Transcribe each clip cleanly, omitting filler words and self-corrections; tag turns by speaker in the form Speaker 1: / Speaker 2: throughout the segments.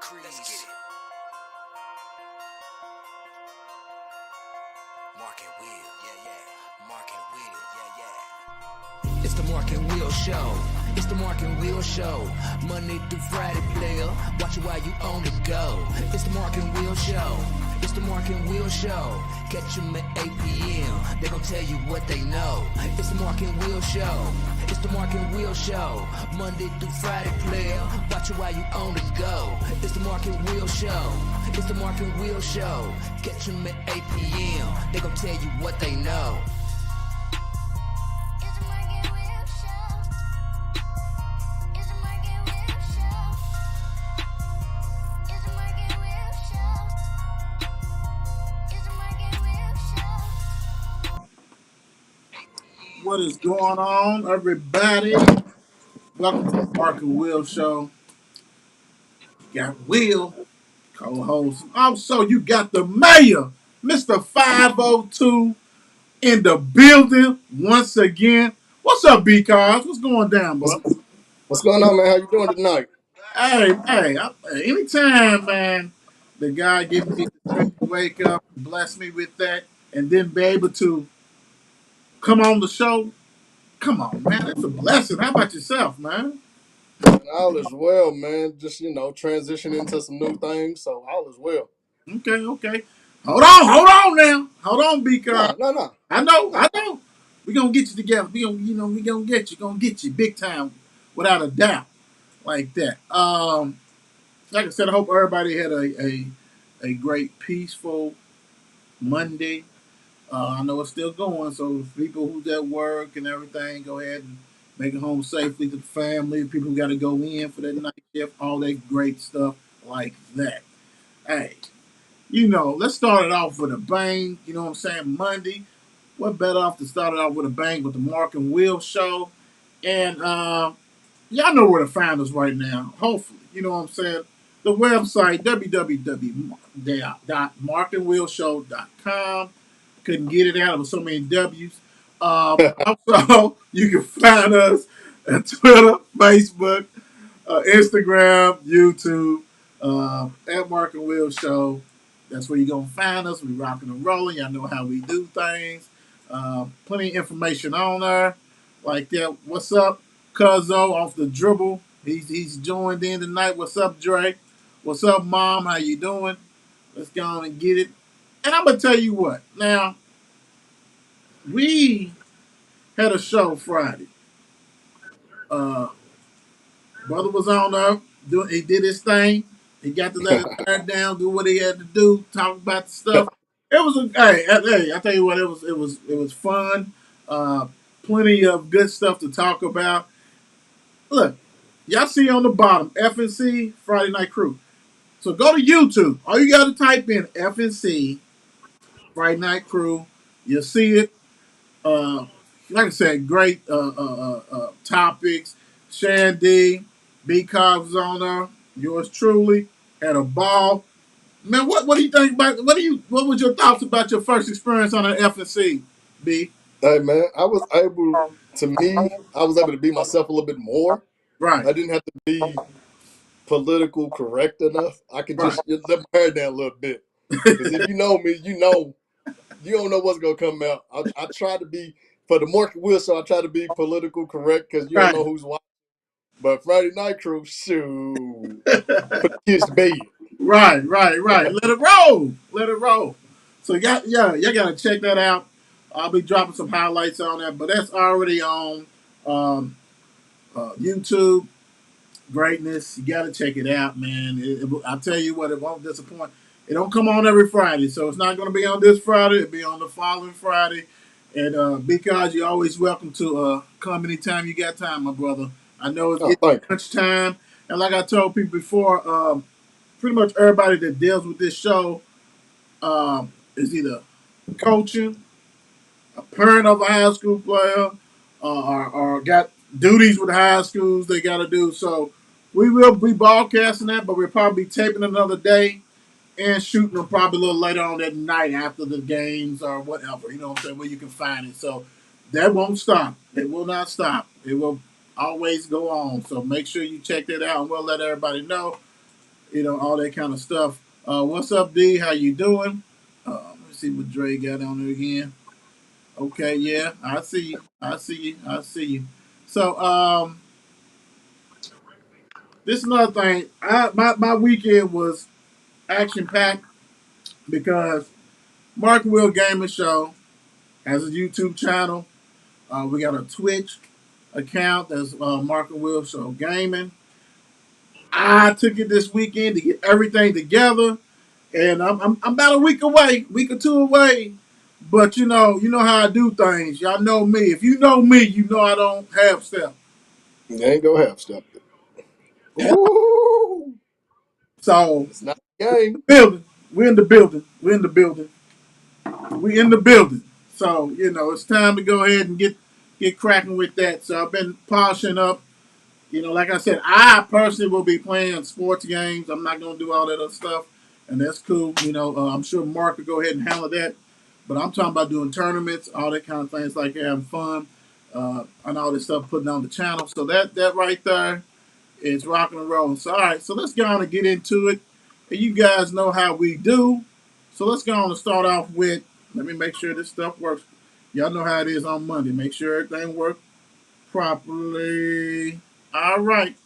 Speaker 1: Crease. Mark and Will, yeah. Mark and Will, yeah. It's the Mark and Will Show. It's the Mark and Will Show. Monday through Friday, player. Watch it while you on the go. It's the Mark and Will Show. It's the Mark and Will Show. Catch them at 8 p.m. They gon' tell you what they know. It's the Mark and Will Show. It's the Mark and Will Show. Monday through Friday, player. Watch it while you on the go. It's the Mark and Will Show. It's the Mark and Will Show. Catch them at 8 p.m. They gon' tell you what they know.
Speaker 2: What is going on, everybody? Welcome to the Mark and Will Show. Got Will, co-host. Also, you got the mayor, Mr. 502, in the building once again. What's up, B-Cars? What's going down,
Speaker 3: What's
Speaker 2: bro?
Speaker 3: what's going on, man? How you doing tonight?
Speaker 2: Anytime, man, the guy give me the strength to wake up, bless me with that, and then be able to come on the show. Come on, man. It's a blessing. How about yourself, man?
Speaker 3: And all is well, man. Just transition into some new things, so all is well.
Speaker 2: Okay. Hold on now. Hold on,
Speaker 3: No,
Speaker 2: because
Speaker 3: no, no,
Speaker 2: I
Speaker 3: no.
Speaker 2: know. We gonna get you together. We gonna get you big time, without a doubt, like that. Like I said, I hope everybody had a great, peaceful Monday. I know it's still going, so people who's at work and everything, go ahead and make it home safely to the family. People who got to go in for that night shift, all that great stuff like that. Hey, let's start it off with a bang. You know what I'm saying? Monday. What better off to start it off with a bang with the Mark and Will show? And y'all know where to find us right now. Hopefully, you know what I'm saying. The website www.markandwillshow.com. Couldn't get it out of so many W's. Also, you can find us at Twitter, Facebook, Instagram, YouTube, at Mark and Will Show. That's where you're going to find us. We rocking and rolling. Y'all know how we do things. Plenty of information on there. Like that. What's up, Cuzzo off the dribble? He's joined in tonight. What's up, Dre? What's up, Mom? How you doing? Let's go on and get it. And I'm going to tell you what. Now, we had a show Friday. Uh, Brother was on there. He did his thing. He got to let his guard down, do what he had to do, talk about the stuff. It was a hey. I tell you what, it was fun. Uh, Plenty of good stuff to talk about. Look, y'all see on the bottom FNC Friday Night Crew. So go to YouTube. All you got to type in FNC Friday Night Crew. You'll see it. Uh, like I said, great topics. Shandy, B Cobbs on there. Yours truly had a ball. Man, what do you think about what was your thoughts about your first experience on an FNC, B?
Speaker 3: Hey, man, I was able to be myself a little bit more.
Speaker 2: Right,
Speaker 3: I didn't have to be political correct enough. I could
Speaker 2: right,
Speaker 3: just let my hair down a little bit. Because if you know me, you don't know what's gonna come out. I try to be for the Mark Will show. I try to be political correct because you don't
Speaker 2: right.
Speaker 3: know who's watching. But Friday Night Crew, shoot, put the kids to bed.
Speaker 2: Right. Let it roll. So y'all gotta check that out. I'll be dropping some highlights on that, but that's already on um, YouTube. Greatness, you gotta check it out, man. I tell you what, it won't disappoint. It don't come on every Friday, so it's not gonna be on this Friday. It'll be on the following Friday. And because you're always welcome to come anytime you got time, my brother. I know it's
Speaker 3: Oh,
Speaker 2: getting
Speaker 3: thank
Speaker 2: much time, and like I told people before, pretty much everybody that deals with this show is either coaching, a parent of a high school player, or got duties with high schools they got to do. So we will be broadcasting that, but we'll probably be taping another day and shooting them probably a little later on that night after the games or whatever. You know what I'm saying? Where you can find it. So that won't stop. It will not stop. It will always go on. So make sure you check that out, and we'll let everybody know. all that kind of stuff. What's up, D? How you doing? Let's see what Dre got on there again. Okay, yeah, I see you. I see you. I see you. So, this is another thing. My weekend was action packed because Mark Will Gaming Show has a YouTube channel. We got a Twitch account that's Mark and Will Show Gaming. I took it this weekend to get everything together, and I'm about a week or two away. But you know how I do things. Y'all know me. If you know me, you know I don't have stuff.
Speaker 3: You ain't gonna have stuff. Ooh,
Speaker 2: So
Speaker 3: it's not a game.
Speaker 2: building, we're in the building. We're in the building. We in the building. So it's time to go ahead and get cracking with that. So I've been polishing up. Like I said, I personally will be playing sports games. I'm not going to do all that other stuff, and that's cool. I'm sure Mark will go ahead and handle that. But I'm talking about doing tournaments, all that kind of things, like having fun, and all this stuff, putting on the channel. So that right there is rocking and rolling. So all right, so let's go on and get into it. And you guys know how we do. So let's go on and start off with. Let me make sure this stuff works. Y'all know how it is on Monday. Make sure everything works properly. All right.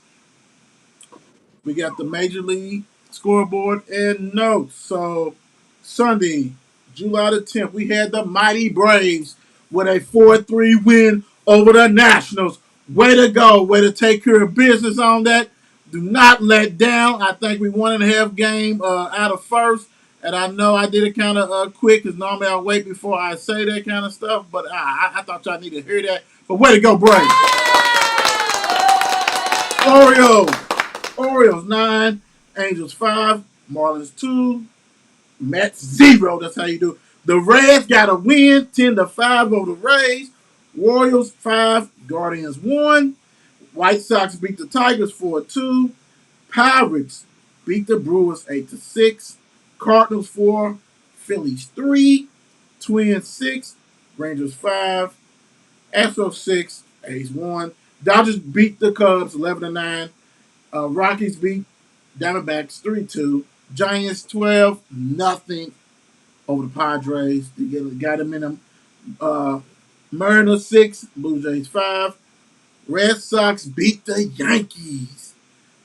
Speaker 2: We got the Major League scoreboard and notes. So, Sunday, July the 10th, we had the Mighty Braves with a 4-3 win over the Nationals. Way to go. Way to take care of business on that. Do not let down. I think we won and a half game out of first. And I know I did it kind of quick because normally I'll wait before I say that kind of stuff. But I thought y'all needed to hear that. But way to go, Braves. Orioles 9, Angels 5, Marlins 2, Mets 0. That's how you do it. The Reds got a win 10-5 over the Rays. Royals 5, Guardians 1. White Sox beat the Tigers 4-2. Pirates beat the Brewers 8-6. Cardinals 4, Phillies 3. Twins 6, Rangers 5. Astros 6, A's 1. Dodgers beat the Cubs 11-9. Rockies beat Diamondbacks 3-2. Giants 12 nothing over the Padres. They got them in them. Mariners 6, Blue Jays 5. Red Sox beat the Yankees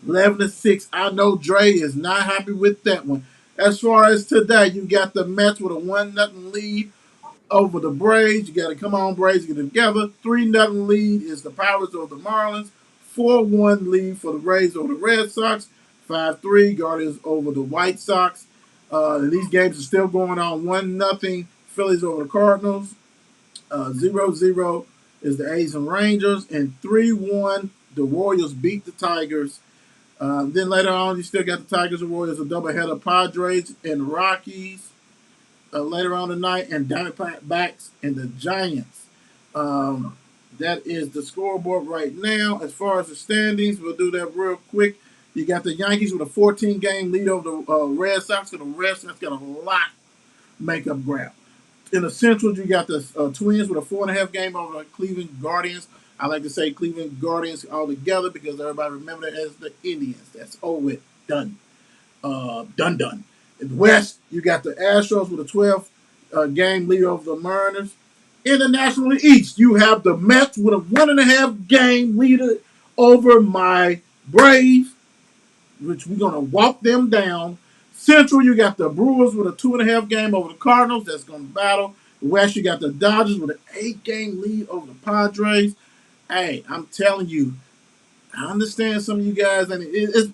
Speaker 2: 11-6. I know Dre is not happy with that one. As far as today, you got the Mets with a 1-0 lead over the Braves. You got to come on, Braves, get it together. 3-0 lead is the Pirates over the Marlins. 4-1 lead for the Rays over the Red Sox. 5-3 Guardians over the White Sox. And these games are still going on. 1-0 Phillies over the Cardinals. 0-0 is the A's and Rangers. And 3-1 the Royals beat the Tigers. Then later on, you still got the Tigers and Royals, a doubleheader Padres and Rockies later on tonight, and Diamondbacks and the Giants. That is the scoreboard right now. As far as the standings, we'll do that real quick. You got the Yankees with a 14-game lead over the Red Sox, and the Red Sox got a lot makeup ground. In the Central, you got the Twins with a 4.5-game over the Cleveland Guardians. I like to say Cleveland Guardians all together because everybody remember that as the Indians. That's over, done. Done. In the West, you got the Astros with a 12 game lead over the Mariners. In the National East, you have the Mets with a 1.5-game lead over my Braves, which we're going to walk them down. Central, you got the Brewers with a 2.5-game over the Cardinals. That's going to battle. West, you got the Dodgers with an 8-game lead over the Padres. Hey, I'm telling you, I understand some of you guys, and it's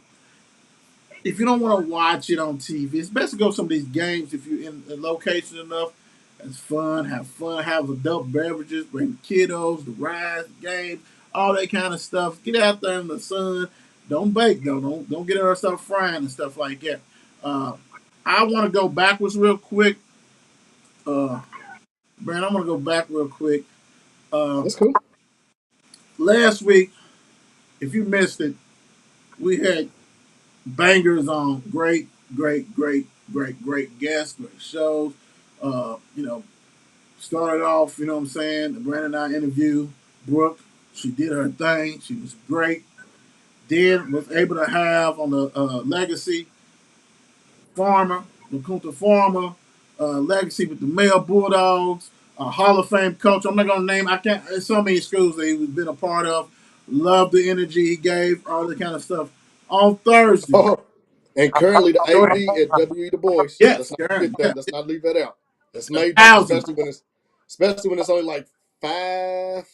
Speaker 2: if you don't want to watch it on TV, it's best to go to some of these games if you're in a location enough. It's fun, have adult beverages, bring the kiddos, the rides, the games, all that kind of stuff. Get out there in the sun. Don't bake though. Don't get ourselves frying and stuff like that. Uh, I want to go backwards real quick. Brand, I want to go back real quick. Uh,
Speaker 3: That's cool.
Speaker 2: Last week, if you missed it, we had bangers on. Great guests, great shows. You know, started off, you know what I'm saying? Brandon and I interviewed Brooke. She did her thing. She was great. Then was able to have on the Legacy. Farmer, LaQuinta Farmer, legacy with the Male Bulldogs, Hall of Fame coach. I'm not gonna name. I can't. There's so many schools that he's been a part of. Love the energy he gave, all that kind of stuff. On Thursday,
Speaker 3: Oh, and currently the
Speaker 2: go ahead.
Speaker 3: AD at WE Du Bois. Let's
Speaker 2: Yes,
Speaker 3: not
Speaker 2: Karen.
Speaker 3: forget
Speaker 2: Yeah,
Speaker 3: that. Let's not leave that out. That's
Speaker 2: a
Speaker 3: major,
Speaker 2: thousand.
Speaker 3: especially when it's only like 5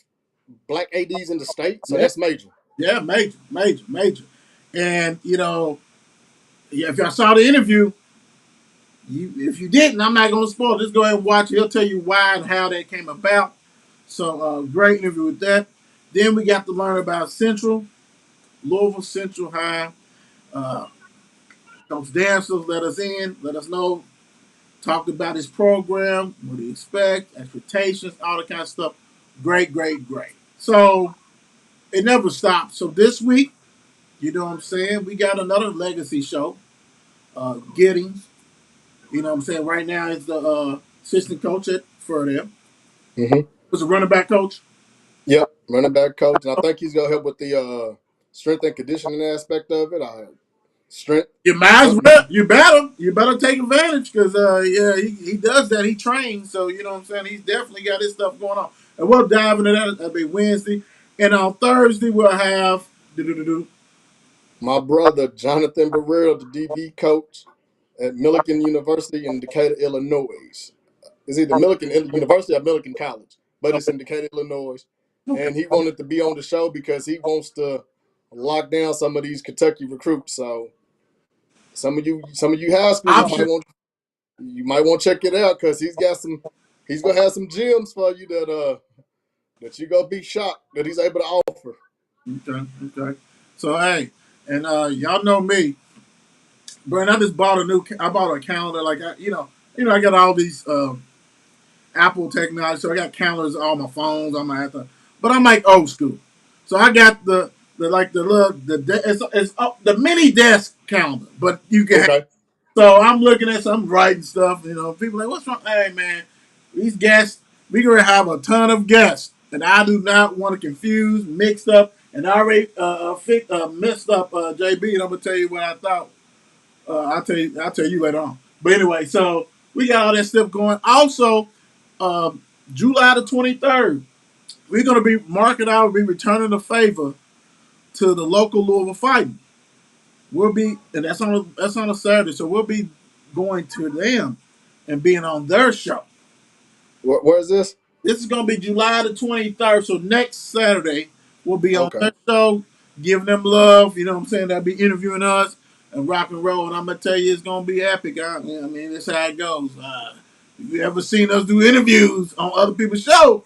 Speaker 3: black ADs in the state. So
Speaker 2: Yeah,
Speaker 3: that's major.
Speaker 2: yeah, major, major, major. And yeah, if y'all saw the interview, if you didn't, I'm not going to spoil it. Just go ahead and watch it. He'll tell you why and how that came about. So, great interview with that. Then we got to learn about Louisville Central High. Uh, Coach Dancers let us in, let us know, talked about his program, what he expects, expectations, all that kind of stuff. Great, great, great. So, it never stops. So, this week, you know what I'm saying, we got another legacy show, Giddings. You know what I'm saying? Right now, it's the assistant coach at Ferdale.
Speaker 3: Mm-hmm.
Speaker 2: Was a running back coach.
Speaker 3: Yep, running back coach, and I think he's gonna help with the strength and conditioning aspect of it. Strength,
Speaker 2: You might as
Speaker 3: something.
Speaker 2: well. You better take advantage because yeah, he does that. He trains, so you know what I'm saying. He's definitely got his stuff going on, and we'll dive into that. That'll be Wednesday, and on Thursday we'll have
Speaker 3: My brother Jonathan Burrell, the DB coach at Millikan University in Decatur, Illinois. It's either Millikan University or Millikan College, but it's
Speaker 2: Okay.
Speaker 3: in Decatur, Illinois.
Speaker 2: Okay.
Speaker 3: And he wanted to be on the show because he wants to lock down some of these Kentucky recruits. So some of you high schoolers
Speaker 2: Option.
Speaker 3: might want to check it out because he's gonna have some gems for you that you're gonna be shocked that he's able to offer.
Speaker 2: Okay. Okay. So hey, and y'all know me, Brent. I just bought a new. I bought a calendar. Like I got all these Apple technology, so I got calendars on all my phones. On my iPhone, but I'm like old school. So I got the like the little it's the mini desk calendar, but you can.
Speaker 3: Okay.
Speaker 2: So I'm looking at some writing stuff. People like, what's wrong? Hey man, these guests, we gonna have a ton of guests, and I do not want to confuse, mixed up, and I already messed up JB. And I'm gonna tell you what I thought. I'll tell you later on. But anyway, so we got all that stuff going. Also, um, July the 23rd, we're gonna be marking out, be returning the favor to the local Louisville Fighting. We'll be, and that's on a Saturday, so we'll be going to them and being on their show.
Speaker 3: Where is this?
Speaker 2: This is going to be July the 23rd, so next Saturday we'll be on
Speaker 3: Okay.
Speaker 2: their show, giving them love. You know what I'm saying? They'll be interviewing us and rock and roll, and I'm gonna tell you, it's going to be epic. I mean, that's how it goes. If you ever seen us do interviews on other people's show,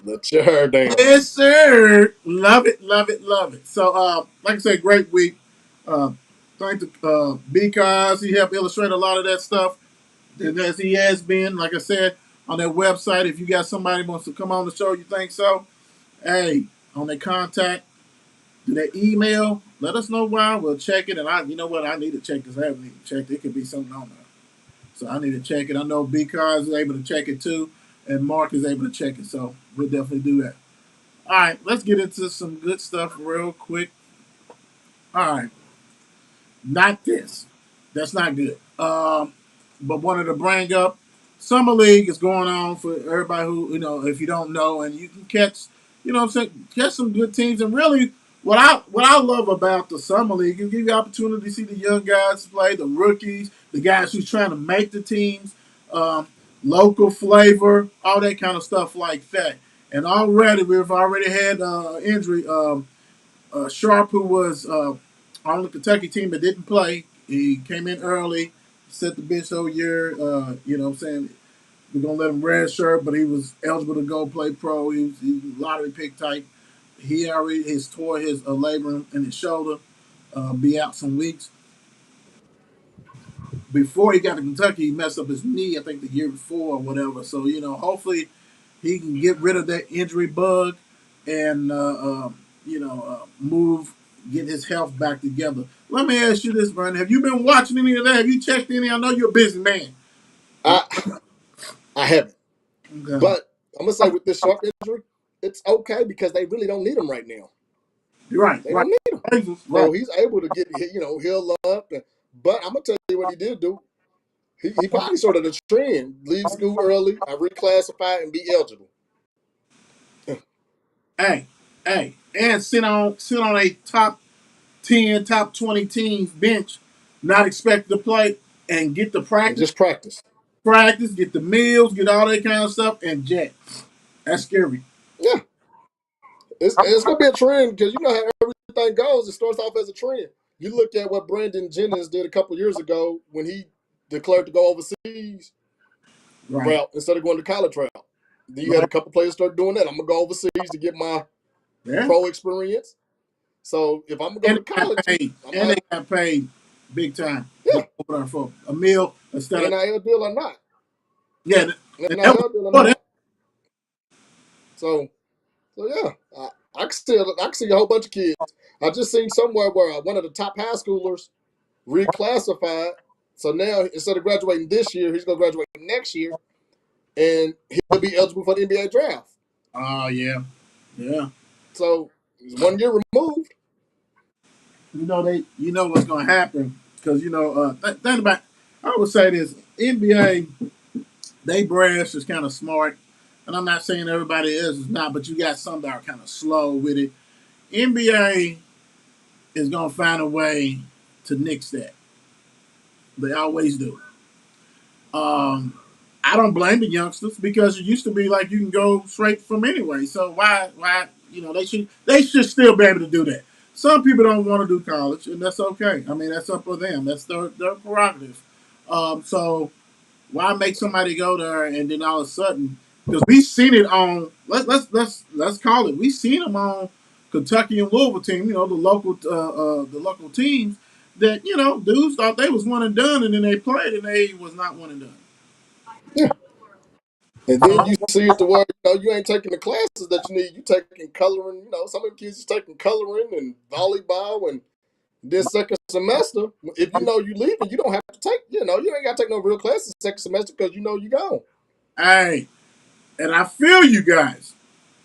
Speaker 3: Let your hair down.
Speaker 2: yes, sir. Love it, love it, love it. So, like I said, great week. Uh, thank to because he helped illustrate a lot of that stuff. And as he has been, like I said, on that website, if you got somebody who wants to come on the show, you think so, hey, on their contact, do their email, let us know why. We'll check it. And you know what, I need to check this. I haven't even checked it. It could be something on there. So I need to check it. I know B Cars is able to check it too, and Mark is able to check it. So we'll definitely do that. All right, let's get into some good stuff real quick. All right, not this. That's not good. But wanted to bring up Summer League is going on for everybody who, if you don't know, and you can catch, what I'm saying, catch some good teams. And really, what I love about the Summer League is give you the opportunity to see the young guys play, the rookies, the guys who's trying to make the teams, um, local flavor, all that kind of stuff like that. And already we've already had injury. Sharp, who was on the Kentucky team but didn't play, he came in early, set the bench the whole year. You know what I'm saying? We're going to let him red shirt, but he was eligible to go play pro. He was lottery pick type. He already tore his labrum in his shoulder, be out some weeks. Before he got to Kentucky, he messed up his knee, I think the year before or whatever. So, hopefully he can get rid of that injury bug and, move, get his health back together. Let me ask you this, Brandon. Have you been watching any of that? Have you checked any? I know you're a busy man.
Speaker 3: I I haven't.
Speaker 2: Okay.
Speaker 3: But I'm gonna say with this sharp injury, it's okay because they really don't need him right now.
Speaker 2: You're right,
Speaker 3: They
Speaker 2: right.
Speaker 3: don't need him.
Speaker 2: Right.
Speaker 3: So he's able to get heal up. But I'm gonna tell you what he did do. He probably sort of the trend. Leave school early, I reclassify and be eligible.
Speaker 2: Hey, hey, and sit on a top 10, top 20 teams bench, not expected to play, and get the
Speaker 3: And
Speaker 2: practice,
Speaker 3: just practice.
Speaker 2: get the meals, get all that kind of stuff, and jet. That's scary.
Speaker 3: Yeah, it's gonna be a trend because you know how everything goes. It starts off as a trend. You look at what Brandon Jennings did a couple years ago when he declared to go overseas
Speaker 2: Right.
Speaker 3: route instead of going to college route. Then you had a
Speaker 2: Right.
Speaker 3: couple players start doing that. I'm gonna go overseas to get my
Speaker 2: Yeah.
Speaker 3: pro experience. So if I'm gonna go
Speaker 2: And
Speaker 3: to
Speaker 2: they got
Speaker 3: college,
Speaker 2: paid.
Speaker 3: I'm
Speaker 2: And
Speaker 3: gonna
Speaker 2: they got paid big time. Go
Speaker 3: yeah,
Speaker 2: over there for a meal instead of
Speaker 3: NIL deal or not,
Speaker 2: yeah. And that was
Speaker 3: NIL deal or
Speaker 2: for them.
Speaker 3: not. So yeah, I can see a whole bunch of kids. I just seen somewhere where one of the top high schoolers reclassified. So now instead of graduating this year, he's gonna graduate next year, and he'll be eligible for the NBA draft.
Speaker 2: Oh yeah, yeah.
Speaker 3: So he's 1 year removed.
Speaker 2: You know what's gonna happen because think about. I would say this NBA. They brass is kind of smart, and I'm not saying everybody is not, but you got some that are kind of slow with it. NBA is gonna find a way to nix that. They always do. Um, I don't blame the youngsters because it used to be like you can go straight from anyway. So why they should still be able to do that. Some people don't want to do college, and that's okay. I mean, that's up to them. That's their prerogative. So why make somebody go there and then all of a sudden because we seen it on let's call it we seen them on Kentucky and Louisville team, the local teams that dudes thought they was one and done and then they played and they was not one and done.
Speaker 3: Yeah. And then you see it to where you ain't taking the classes that you need. You taking coloring. Some of the kids is taking coloring and volleyball, and this second semester, if you know you leaving, you don't have to take. You ain't got to take no real classes second semester because you know you gone.
Speaker 2: Hey, and I feel you guys.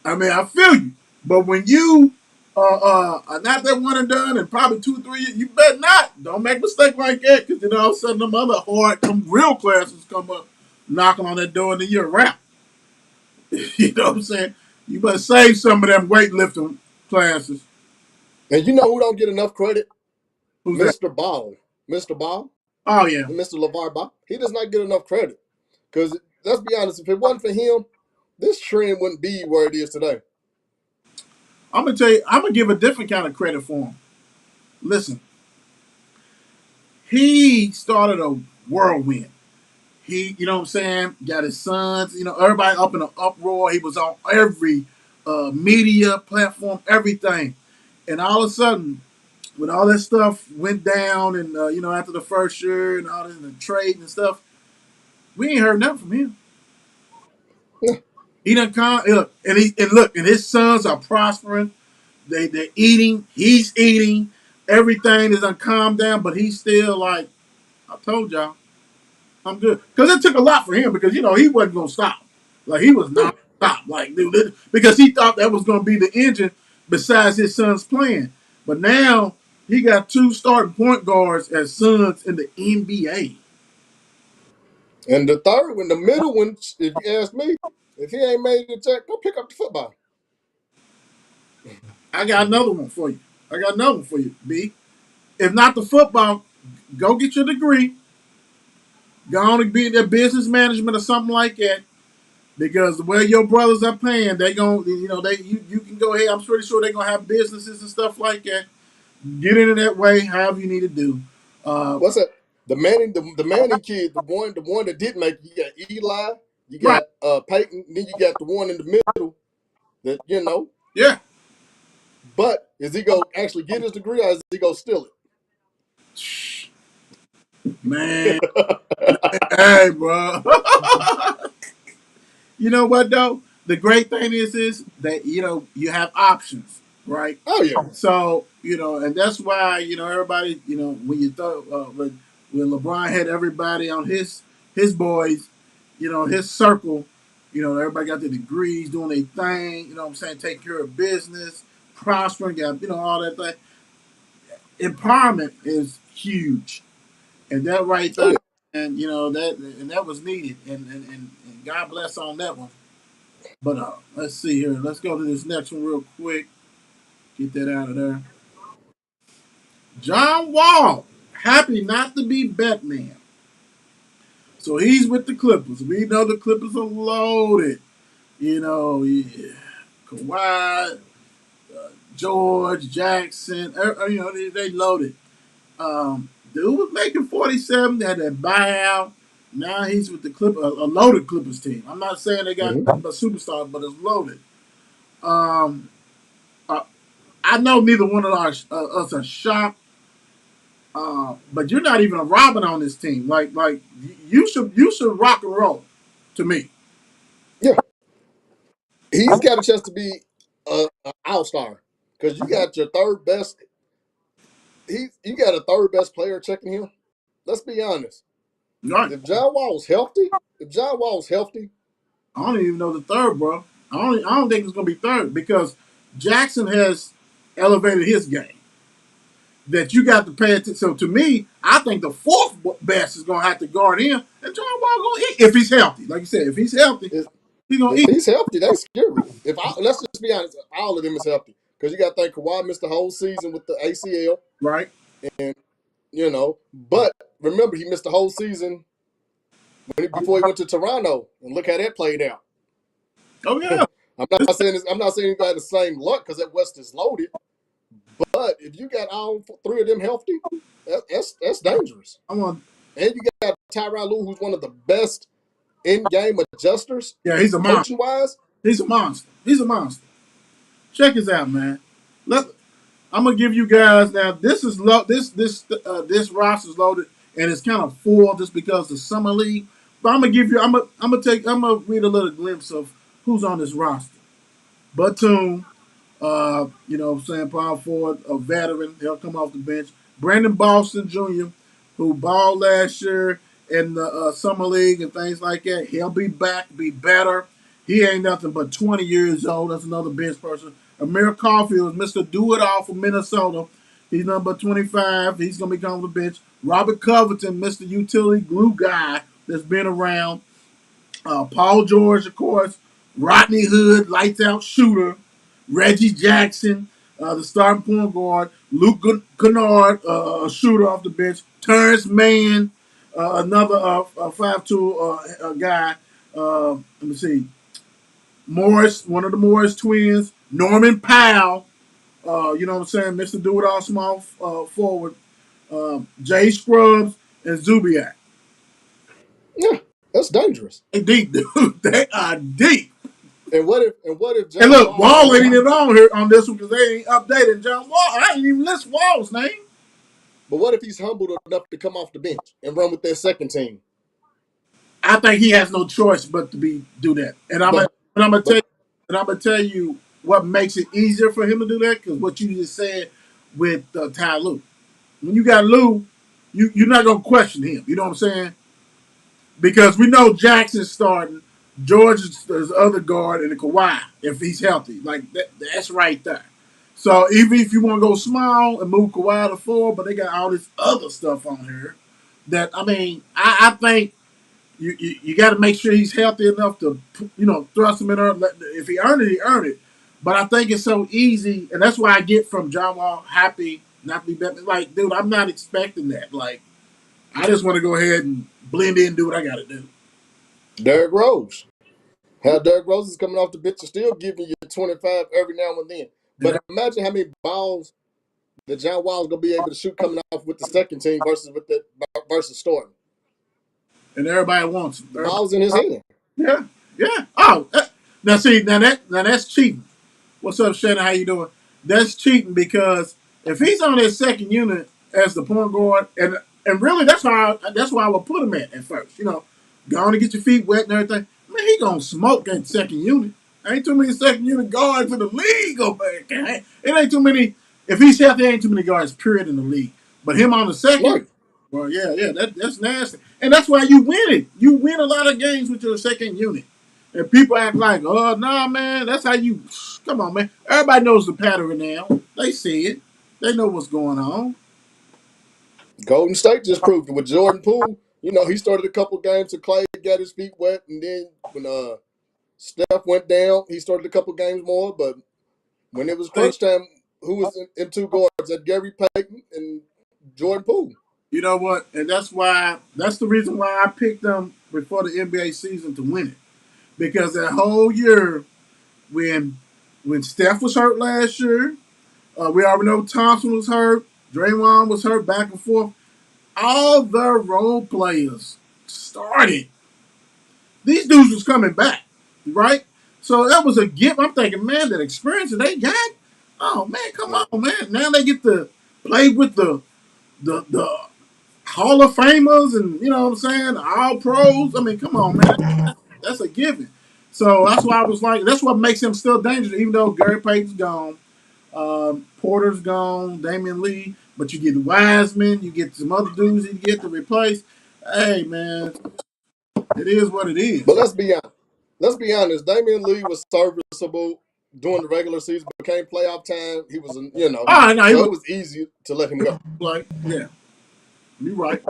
Speaker 2: I mean, I feel you. But when you are not that one and done, and probably 2 3 years, you better not. Don't make a mistake like that, because then all of a sudden them other hard, some real classes come up, knocking on that door, and then you're wrapped. You know what I'm saying? You better save some of them weightlifting classes.
Speaker 3: And you know who don't get enough credit?
Speaker 2: Who's that?
Speaker 3: Mr. Ball, Mr. Ball,
Speaker 2: Oh yeah.
Speaker 3: and Mr. LeVar Ball. He does not get enough credit because let's be honest, if it wasn't for him, this trend wouldn't be where it is today.
Speaker 2: I'm gonna tell you. I'm gonna give a different kind of credit for him. Listen, he started a whirlwind. You know what I'm saying, got his sons, everybody up in an uproar. He was on every media platform, everything. And all of a sudden, when all that stuff went down and, after the first year and all this and the trade and stuff, we ain't heard nothing from him. He done come, look, and his sons are prospering. They're eating. He's eating. Everything is done calmed down, but he's still like, I told y'all, I'm good. Because it took a lot for him because, he wasn't going to stop. Like, he was not stop. Like, dude, because he thought that was going to be the engine besides his son's playing. But now he got two starting point guards as sons in the NBA.
Speaker 3: And the third one, the middle one, if you ask me, if he ain't made it, check, go pick up the football.
Speaker 2: I got another one for you. B. If not the football, go get your degree. Go on and be in their business management or something like that. Because the way your brothers are paying, they going you can go ahead. I'm pretty sure they're gonna have businesses and stuff like that. Get into that way, however you need to do. Uh,
Speaker 3: What's that? The Manning kid, the one that did make it, you got Eli, you
Speaker 2: right?
Speaker 3: got Peyton, then you got the one in the middle that.
Speaker 2: Yeah,
Speaker 3: But is he gonna actually get his degree or is he gonna steal
Speaker 2: man.
Speaker 3: it?
Speaker 2: Hey, bro. You know what though? The great thing is that you have options, right?
Speaker 3: Oh yeah.
Speaker 2: So and that's why everybody when you thought when LeBron had everybody on his boys, his circle, everybody got their degrees, doing their thing. You know what I'm saying? Take care of business, prospering, got all that thing. Empowerment is huge. And that right
Speaker 3: Oh
Speaker 2: there,
Speaker 3: yeah.
Speaker 2: and you know that was needed, and God bless on that one. But let's see here. Let's go to this next one real quick. Get that out of there. John Wall, happy not to be Batman. So he's with the Clippers. We know the Clippers are loaded. You know, yeah. Kawhi, George, Jackson, you know, they loaded. Dude was making 47, they had that buyout. Now he's with the Clippers, a loaded Clippers team. I'm not saying they got
Speaker 3: Hmm.
Speaker 2: a superstar, but it's loaded. Um, uh, I know neither one of us are shocked, but you're not even a Robin on this team. Like you should rock and roll to me.
Speaker 3: Yeah, he's got a chance to be a all star because you got your third best. You got a third best player checking him. Let's be honest.
Speaker 2: Right.
Speaker 3: If John Wall was healthy, if John Wall was healthy,
Speaker 2: I don't even know the third, bro. I don't think it's gonna be third because Jackson has elevated his game. That you got to pay attention. So to me, I think the fourth best is gonna have to guard him, and John Wall gonna eat if he's healthy. Like you said, if he's healthy,
Speaker 3: if,
Speaker 2: he's gonna
Speaker 3: if
Speaker 2: eat.
Speaker 3: he's healthy, they scary. Let's just be honest, all of them is healthy because you got to think Kawhi missed the whole season with the ACL,
Speaker 2: Right?
Speaker 3: and but remember he missed the whole season before he went to Toronto, and look how that played out.
Speaker 2: Oh yeah.
Speaker 3: I'm not saying he got the same luck because that West is loaded, but if you got all three of them healthy, that's dangerous.
Speaker 2: I want.
Speaker 3: And you got Tyronn Lue, who's one of the best in-game adjusters,
Speaker 2: Yeah, he's a monster.
Speaker 3: coaching wise.
Speaker 2: He's a monster. He's a monster. Check this out, man. Let I'm gonna give you guys now. This is this roster's loaded and it's kind of full just because the summer league. But I'm gonna give you. I'm gonna read a little glimpse of who's on this roster. Batum, you know what I'm saying, power forward, a veteran. He'll come off the bench. Brandon Boston Jr., who balled last year in the summer league and things like that. He'll be back, be better. He ain't nothing but 20 years old. That's another bench person. Amir Caulfield is Mr. Do It All from Minnesota. He's number 25. He's going to be coming off the bench. Robert Covington, Mr. Utility Glue Guy that's been around. Paul George, of course. Rodney Hood, lights out shooter. Reggie Jackson, the starting point guard. Luke Kennard, a shooter off the bench. Terrence Mann, another 5'2" guy. Let me see. Morris, one of the Morris twins. Norman Powell, you know what I'm saying? Mr. Do It All small forward. Jay Scrubs and Zubiak.
Speaker 3: Yeah, that's dangerous.
Speaker 2: They deep, dude. They are deep.
Speaker 3: And what if
Speaker 2: And
Speaker 3: John
Speaker 2: look,
Speaker 3: Wall
Speaker 2: Wall ain't
Speaker 3: humbled?
Speaker 2: even on here on this one because they ain't updated John Wall. I ain't even list Wall's name.
Speaker 3: But what if he's humbled enough to come off the bench and run with their second team?
Speaker 2: I think he has no choice but to do that. And
Speaker 3: But
Speaker 2: I'm gonna tell
Speaker 3: but
Speaker 2: you, and I'm gonna tell you what makes it easier for him to do that because what you just said with Ty Lue. When you got Lue, you're not gonna question him. You know what I'm saying? Because we know Jackson's starting, George is the other guard, and the Kawhi if he's healthy. Like that's right there. So even if you want to go small and move Kawhi to four, but they got all this other stuff on here. That I mean, I think you got to make sure he's healthy enough to thrust him in there. If he earned it, he earned it. But I think it's so easy, and that's why I get from John Wall happy not to be better. Like, dude, I'm not expecting that. Like, I just want to go ahead and blend in, and do what I got to do.
Speaker 3: Derrick Rose, how Derrick Rose is coming off the bench and still giving you 25 every now and then.
Speaker 2: And
Speaker 3: But imagine how many balls that John Wall is gonna be able to shoot coming off with the second team versus starting.
Speaker 2: and everybody wants him.
Speaker 3: The ball's in his hand.
Speaker 2: Yeah, yeah. Oh, now see, now that's cheating. What's up, Shannon? How you doing? That's cheating because if he's on that second unit as the point guard, and really that's why I would put him at first. Go on and get your feet wet and everything. Man, he gonna smoke that second unit. Ain't too many second unit guards in the league. It ain't too many. If he's healthy, ain't too many guards period in the league. But him on the second,
Speaker 3: Right.
Speaker 2: well, yeah, that's nasty, and that's why you win it. You win a lot of games with your second unit. And people act like, oh, nah, man, that's how you. Come on, man. Everybody knows the pattern now. They see it. They know what's going on.
Speaker 3: Golden State just proved it with Jordan Poole. You know, he started a couple games, and Clay got his feet wet, and then when Steph went down, he started a couple games more. But when it was
Speaker 2: Hey,
Speaker 3: crunch time, who was in two guards? That Gary Payton and Jordan Poole.
Speaker 2: you know what? And that's the reason why I picked them before the NBA season to win it. Because that whole year when Steph was hurt last year, we already know Thompson was hurt, Draymond was hurt, back and forth. All the role players started. These dudes was coming back, right? So that was a gift. I'm thinking, man, that experience that they got. Oh man, come
Speaker 3: Yeah.
Speaker 2: on, man. Now they get to play with the Hall of Famers and you know what I'm saying, all pros. I mean, come on, man. That's a given. So that's why I was like, that's what makes him still dangerous, even though Gary Payton's gone, Porter's gone, Damian Lee, but you get Wiseman, you get some other dudes you get to replace. Hey, man, it is what it
Speaker 3: But
Speaker 2: is.
Speaker 3: let's be honest. Let's be honest. Damian Lee was serviceable during the regular season. Became playoff time. He was,
Speaker 2: Oh, no, he
Speaker 3: so
Speaker 2: was
Speaker 3: it was easy to let him go.
Speaker 2: play. Yeah, you're right.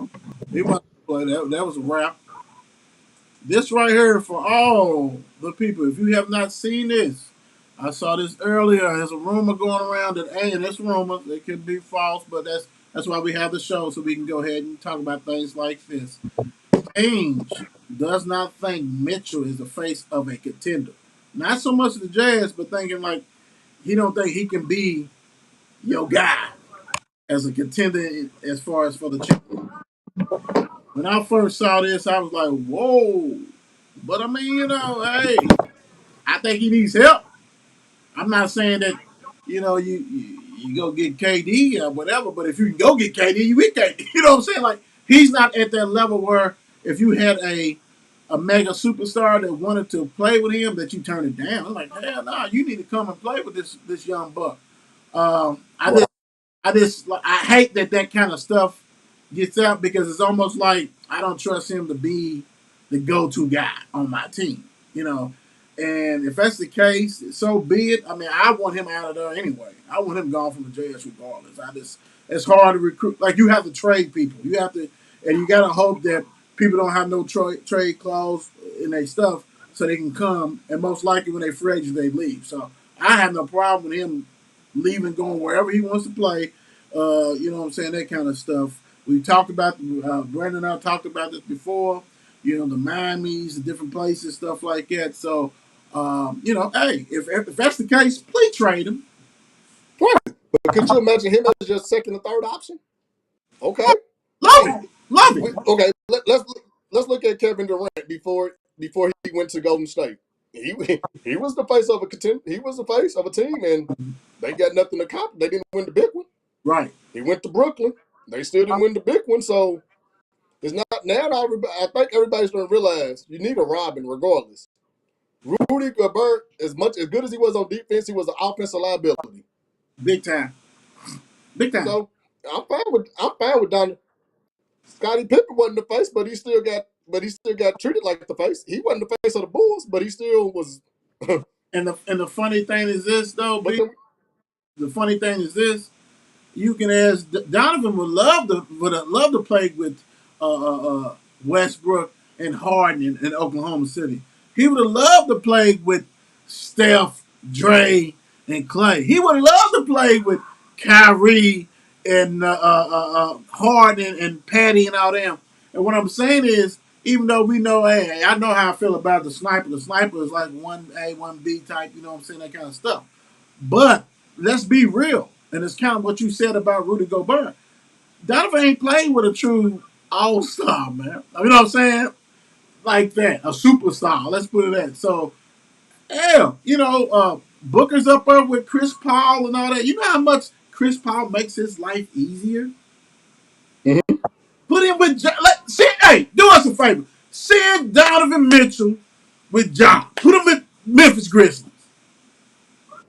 Speaker 2: He wanted to play. That was a wrap. This right here for all the people. If you have not seen this, I saw this earlier. There's a rumor going around that and it's rumor. It could be false, but that's why we have the show so we can go ahead and talk about things like this. Ainge does not think Mitchell is the face of a contender. Not so much the Jazz, but thinking like he don't think he can be your guy as a contender as far as for the championship. When I first saw this, I was like, whoa. But I mean, hey, I think he needs help. I'm not saying that, you go get KD or whatever, but if you can go get KD, you get KD. You know what I'm saying? Like, he's not at that level where if you had a mega superstar that wanted to play with him, that you turn it down. I'm like, hell no, you need to come and play with this young buck. I
Speaker 3: Right.
Speaker 2: just I hate that kind of stuff gets out because it's almost like I don't trust him to be the go-to guy on my team, you know. And if that's the case, so be it. I mean, I want him out of there anyway. I want him gone from the Jazz regardless. It's hard to recruit. Like you have to trade people. You have to, and you got to hope that people don't have no trade clause in their stuff, so they can come. And most likely, when they free agents, they leave. So I have no problem with him leaving, going wherever he wants to play. You know what I'm saying? That kind of stuff. We talked about, Brandon and I talked about this before, the Miami's, the different places, stuff like that. So, hey, if that's the case, please trade him.
Speaker 3: Right. But could you imagine him as your second or third option? Okay.
Speaker 2: Love
Speaker 3: Hey,
Speaker 2: it. Love it.
Speaker 3: okay. Let's look at Kevin Durant before he went to Golden State. He he was the face of a contend. He was the face of a team, and they got nothing to accomplish. They didn't win the big one.
Speaker 2: Right.
Speaker 3: He went to Brooklyn. They still didn't win the big one. So it's not now. I think everybody's going to realize you need a Robin regardless. Rudy Gobert, as good as he was on defense, he was an offensive liability.
Speaker 2: Big time. Big time.
Speaker 3: So I'm fine with Donald. Scottie Pippen wasn't the face, but he still got treated like the face. He wasn't the face of the Bulls, but he still was.
Speaker 2: And the funny thing is this, though,
Speaker 3: But
Speaker 2: B. The funny thing is this. You can ask Donovan would love to play with Westbrook and Harden in Oklahoma City. He would have loved to play with Steph, Dre, and Clay. He would have loved to play with Kyrie and Harden and Patty and all them. And what I'm saying is, even though we know, hey, I know how I feel about the sniper. The sniper is like 1A, 1B type, you know what I'm saying, that kind of stuff. But let's be real, and it's kind of what you said about Rudy Gobert. Donovan ain't played with a true all star, man. You know what I'm saying? Like that, a superstar. Let's put it that. So, yeah, Booker's up there with Chris Paul and all that. You know how much Chris Paul makes his life easier?
Speaker 3: Mhm.
Speaker 2: Put him with hey, do us a favor. Send Donovan Mitchell with John. Put him with Memphis Grizzlies.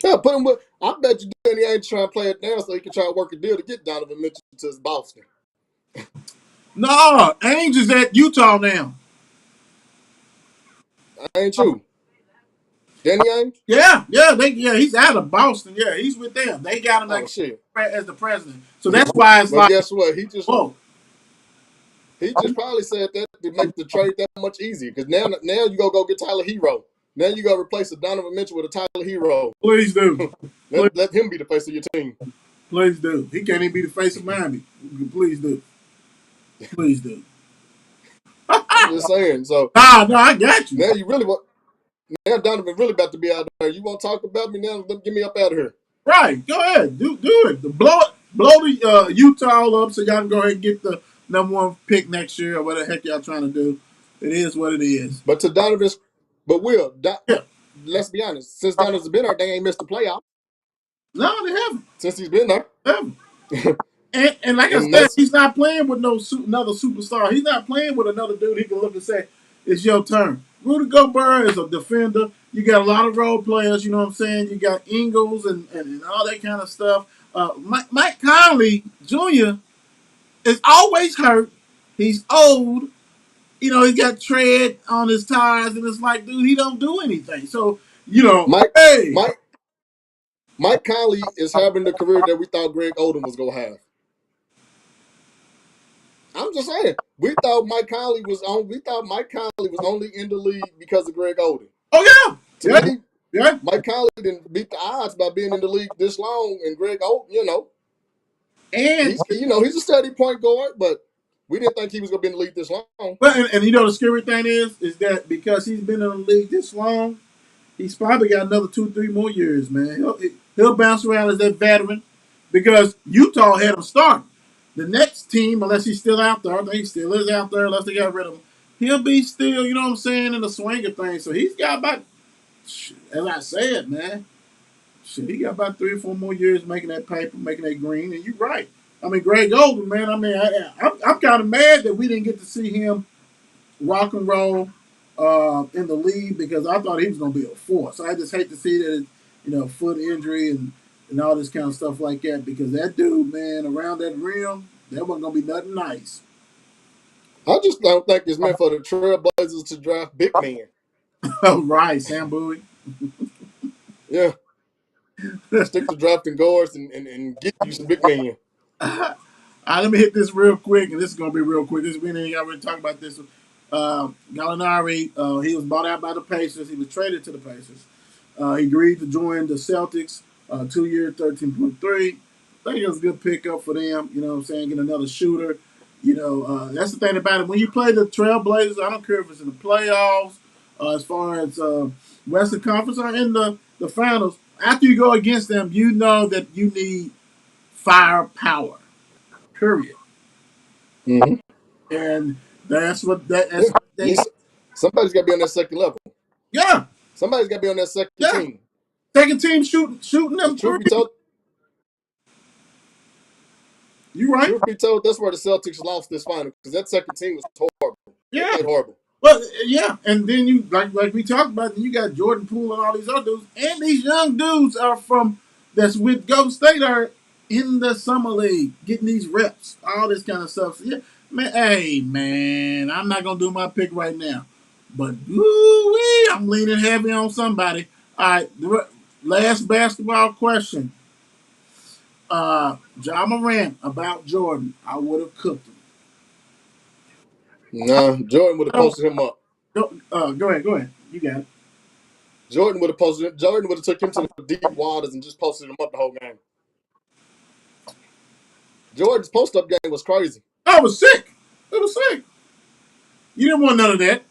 Speaker 3: Yeah, put him with. I bet you Danny ain't trying to play it now so he can try to work a deal to get Donovan Mitchell to his Boston.
Speaker 2: No, Ainge is at Utah now.
Speaker 3: Ain't you? Danny ain't?
Speaker 2: He's out of Boston. Yeah, he's with them. They got him
Speaker 3: Oh
Speaker 2: like
Speaker 3: shit.
Speaker 2: as the president. So that's why it's
Speaker 3: Well,
Speaker 2: like,
Speaker 3: guess what? He just
Speaker 2: whoa.
Speaker 3: He just probably said that to make the trade that much easier. Because now you go get Tyler Hero. Now you go replace a Donovan Mitchell with a Tyler Hero.
Speaker 2: Please do. Please,
Speaker 3: Let him be the face of your team.
Speaker 2: please do. He can't even be the face of Miami. Please do. Please do.
Speaker 3: I'm just saying. So
Speaker 2: No, I got you.
Speaker 3: now you really want. Now Donovan really about to be out there. You want to talk about me now? Get me up out of here.
Speaker 2: Right. Go ahead. Do it. Blow the Utah up so y'all can go ahead and get the #1 pick next year or whatever the heck y'all trying to do. It is what it is.
Speaker 3: But to Donovan's, but Will,
Speaker 2: Yeah.
Speaker 3: let's be honest. Since Donovan's been there, they ain't missed the playoff
Speaker 2: No, they haven't.
Speaker 3: since he's been there.
Speaker 2: They haven't. And like I
Speaker 3: And
Speaker 2: said,
Speaker 3: that's
Speaker 2: he's not playing with another superstar. He's not playing with another dude he can look and say, it's your turn. Rudy Gobert is a defender. You got a lot of role players, you know what I'm saying? You got Ingles and all that kind of stuff. Mike Conley Jr. is always hurt. He's old. You know, he got tread on his tires, and it's like, dude, he don't do anything. So,
Speaker 3: Mike.
Speaker 2: hey,
Speaker 3: Mike Mike Conley is having the career that we thought Greg Oden was gonna have. I'm just saying, we thought Mike Conley was on. We thought Mike Conley was only in the league because of Greg Oden.
Speaker 2: oh
Speaker 3: To
Speaker 2: yeah,
Speaker 3: me,
Speaker 2: yeah.
Speaker 3: Mike Conley didn't beat the odds by being in the league this long, and Greg Oden,
Speaker 2: And
Speaker 3: he's a steady point guard, but we didn't think he was gonna be in the league this long.
Speaker 2: but and the scary thing is that because he's been in the league this long, he's probably got another 2-3 more years, man. He'll bounce around as that veteran because Utah had him start. The next team, unless he's still out there, I think he still is out there, unless they got rid of him. He'll be still, you know what I'm saying, in the swing of things. So he's got about, as I said, man, he got about 3 or 4 more years making that paper, making that green. And you're right. I mean, Greg Oden, man. I mean, I'm kind of mad that we didn't get to see him rock and roll in the league because I thought he was going to be a force. I just hate to see that, foot injury and all this kind of stuff like that because that dude, man, around that rim, that wasn't going to be nothing nice.
Speaker 3: I just don't think it's meant for the Trailblazers to draft big men.
Speaker 2: Right, Sam Bowie.
Speaker 3: Yeah, stick to drafting guards and get you some big men.
Speaker 2: Let me hit this real quick, and this is going to be real quick. This is I already talked about this. Gallinari, he was bought out by the Pacers. He was traded to the Pacers. He agreed to join the Celtics, 2 year, 13.3. I think it was a good pickup for them. You know what I'm saying? Get another shooter. That's the thing about it. When you play the Trailblazers, I don't care if it's in the playoffs, as far as Western Conference or in the finals. After you go against them, you know that you need firepower. Period.
Speaker 3: Mm-hmm.
Speaker 2: And that's what
Speaker 3: Yeah,
Speaker 2: they.
Speaker 3: somebody's got to be on that second level.
Speaker 2: Yeah,
Speaker 3: Somebody's got to be on that second
Speaker 2: yeah.
Speaker 3: team.
Speaker 2: Second team shooting them
Speaker 3: Truth be
Speaker 2: three.
Speaker 3: told,
Speaker 2: You right?
Speaker 3: truth be told, that's where the Celtics lost this final because that second team was horrible. They
Speaker 2: Yeah.
Speaker 3: played horrible.
Speaker 2: Well, yeah, and then you like we talked about. You got Jordan Poole and all these other dudes, and these young dudes are that's with Golden State are in the summer league getting these reps, all this kind of stuff. So, yeah, man. Hey, man, I'm not gonna do my pick right now, but woo-wee, I'm leaning heavy on somebody. All right, last basketball question. John Morant about Jordan. I would have cooked him.
Speaker 3: Nah, Jordan would have
Speaker 2: I don't.
Speaker 3: posted him up.
Speaker 2: Go ahead. Go ahead. You got it.
Speaker 3: Jordan would have took him to the deep waters and just posted him up the whole game. Jordan's post up game was crazy.
Speaker 2: I was sick. It was sick. You didn't want none of that.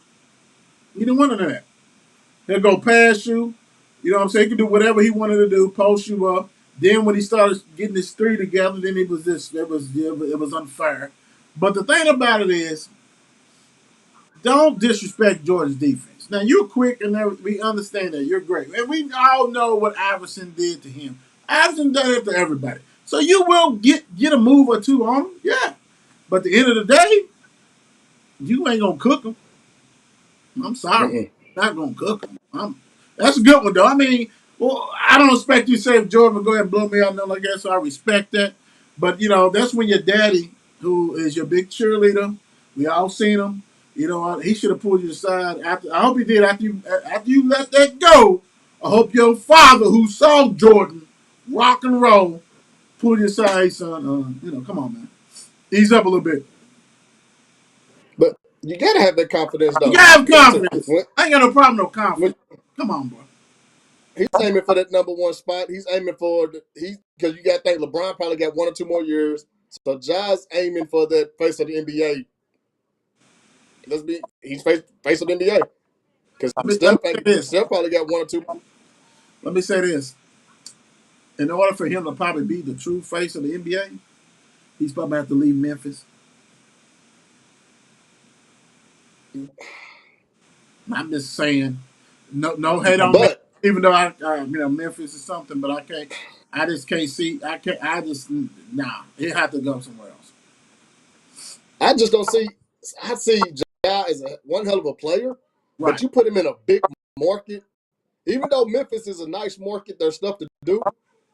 Speaker 2: You didn't want none of that. He'll go past you. You know what I'm saying? He could do whatever he wanted to do, post you up. Then when he started getting his three together, then it was this. It was unfair. But the thing about it is, don't disrespect Jordan's defense. Now you're quick, and we understand that you're great, and we all know what Iverson did to him. Iverson done it to everybody, so you will get a move or two on him, yeah. But at the end of the day, you ain't gonna cook him. I'm sorry,
Speaker 3: Mm-mm.
Speaker 2: not gonna cook him. That's a good one though. I mean, well, I don't expect you to say if Jordan would go ahead and blow me out, nothing like that. So I respect that. But that's when your daddy, who is your big cheerleader, we all seen him. He should have pulled you aside after. I hope he did after you let that go. I hope your father, who saw Jordan rock and roll, pulled you aside, hey son. Come on, man, ease up a little bit.
Speaker 3: You gotta have that confidence
Speaker 2: You
Speaker 3: though.
Speaker 2: gotta have
Speaker 3: Listen,
Speaker 2: confidence. I ain't got no problem, no
Speaker 3: when
Speaker 2: confidence. Come on, bro.
Speaker 3: he's aiming for that number one spot, he's aiming for he because you got to think LeBron probably got 1 or 2 more years. So Ja's aiming for that face of the NBA. He's face of the NBA because
Speaker 2: Let me say this.
Speaker 3: Steph probably got 1 or 2.
Speaker 2: Let me say this. In order for him to probably be the true face of the NBA, he's probably have to leave Memphis. I'm just saying, no hate on Memphis,
Speaker 3: But
Speaker 2: even though Memphis is something, but I can't. I just can't see. I can't. I just nah. He had to go somewhere else.
Speaker 3: I just don't see. I see Ja as one hell of a player, but
Speaker 2: Right.
Speaker 3: you put him in a big market. Even though Memphis is a nice market, there's stuff to do.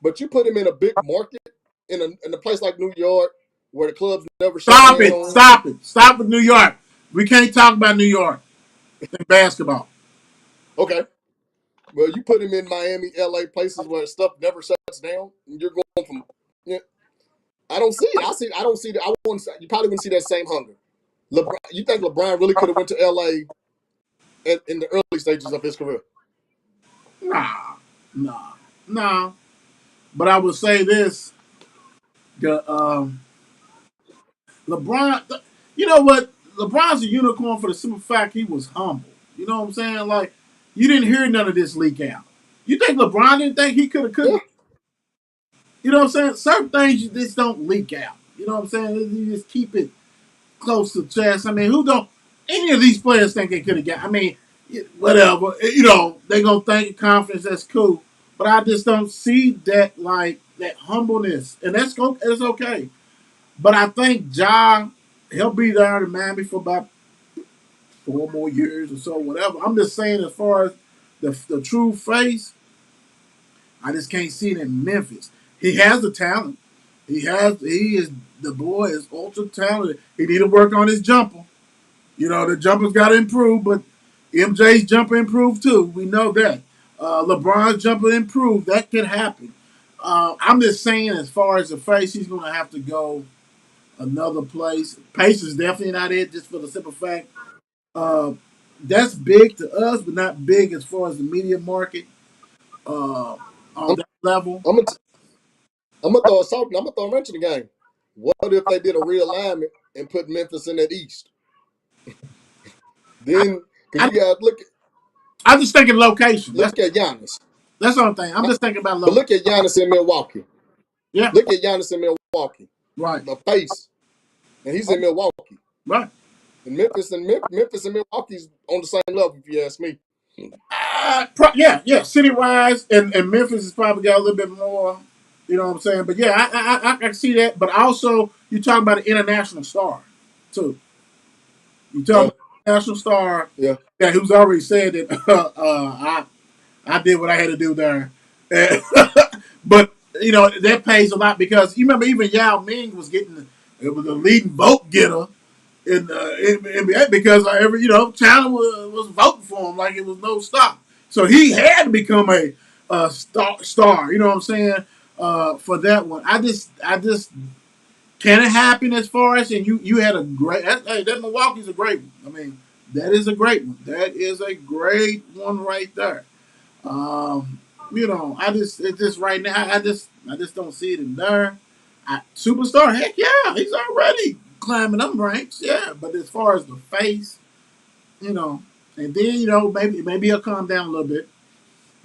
Speaker 3: But you put him in a big market in a place like New York, where the clubs never shut
Speaker 2: Stop it.
Speaker 3: down.
Speaker 2: Stop it. Stop with New York. We can't talk about New York in basketball.
Speaker 3: Okay, well, you put him in Miami, LA, places where stuff never shuts down. And you're going from. Yeah, I don't see it. I don't see that. I wouldn't. You probably wouldn't see that same hunger. LeBron, you think LeBron really could have went to LA in the early stages of his career?
Speaker 2: Nah, nah, nah. But I would say this: the LeBron. You know what? LeBron's a unicorn for the simple fact he was humble. You know what I'm saying? Like you didn't hear none of this leak out. You think LeBron didn't think he could have
Speaker 3: Yeah,
Speaker 2: couldn't? You know what I'm saying? Certain things you just don't leak out. You know what I'm saying? You just keep it close to the chest. I mean, who don't? Any of these players think they could have got? I mean, whatever. You know, they gonna think confidence. That's cool, but I just don't see that like that humbleness, and that's go. It's okay. But I think John, he'll be there in Miami for about 4 more years or so, whatever. I'm just saying, as far as the true face, I just can't see it in Memphis. He has the talent. He is the boy is ultra talented. He need to work on his jumper. You know, the jumper's got to improve, but MJ's jumper improved too. We know that. LeBron's jumper improved. That can happen. I'm just saying, as far as the face, he's going to have to go another place. Pace is definitely not it, just for the simple fact uh, that's big to us, but not big as far as the media market on
Speaker 3: I'm,
Speaker 2: that level.
Speaker 3: I'm gonna I'm gonna throw a soft. I'm gonna throw a wrench in the game. What if they did a realignment and put Memphis in that East?
Speaker 2: I,
Speaker 3: Then, because
Speaker 2: I,
Speaker 3: you got
Speaker 2: I'm just thinking location.
Speaker 3: look at Giannis,
Speaker 2: That's the only thing. I'm just thinking about
Speaker 3: but
Speaker 2: location.
Speaker 3: look at Giannis in Milwaukee.
Speaker 2: Yeah,
Speaker 3: Look at Giannis in Milwaukee,
Speaker 2: right,
Speaker 3: the face, and he's in Milwaukee.
Speaker 2: right.
Speaker 3: And Memphis and Milwaukee's on the same level, if you ask me.
Speaker 2: Yeah. City wise, and Memphis has probably got a little bit more. You know what I'm saying? But yeah, I can see that. But also, you talk about an international star too. You talk
Speaker 3: Yeah,
Speaker 2: about an international star
Speaker 3: yeah.
Speaker 2: that who's already said that I did what I had to do there. But you know that pays a lot because you remember even Yao Ming was getting it was a leading vote getter in NBA because every China was voting for him like it was no stop. So he had to become a star. You know what I'm saying? For that one, I just can it happen as far as and you had a great that Milwaukee's a great one. I mean that is a great one. That is a great one right there. Um, I just it just right now I just don't see it in there. Superstar, heck yeah, he's already climbing them ranks, yeah. But as far as the face, you know, and then maybe he'll calm down a little bit,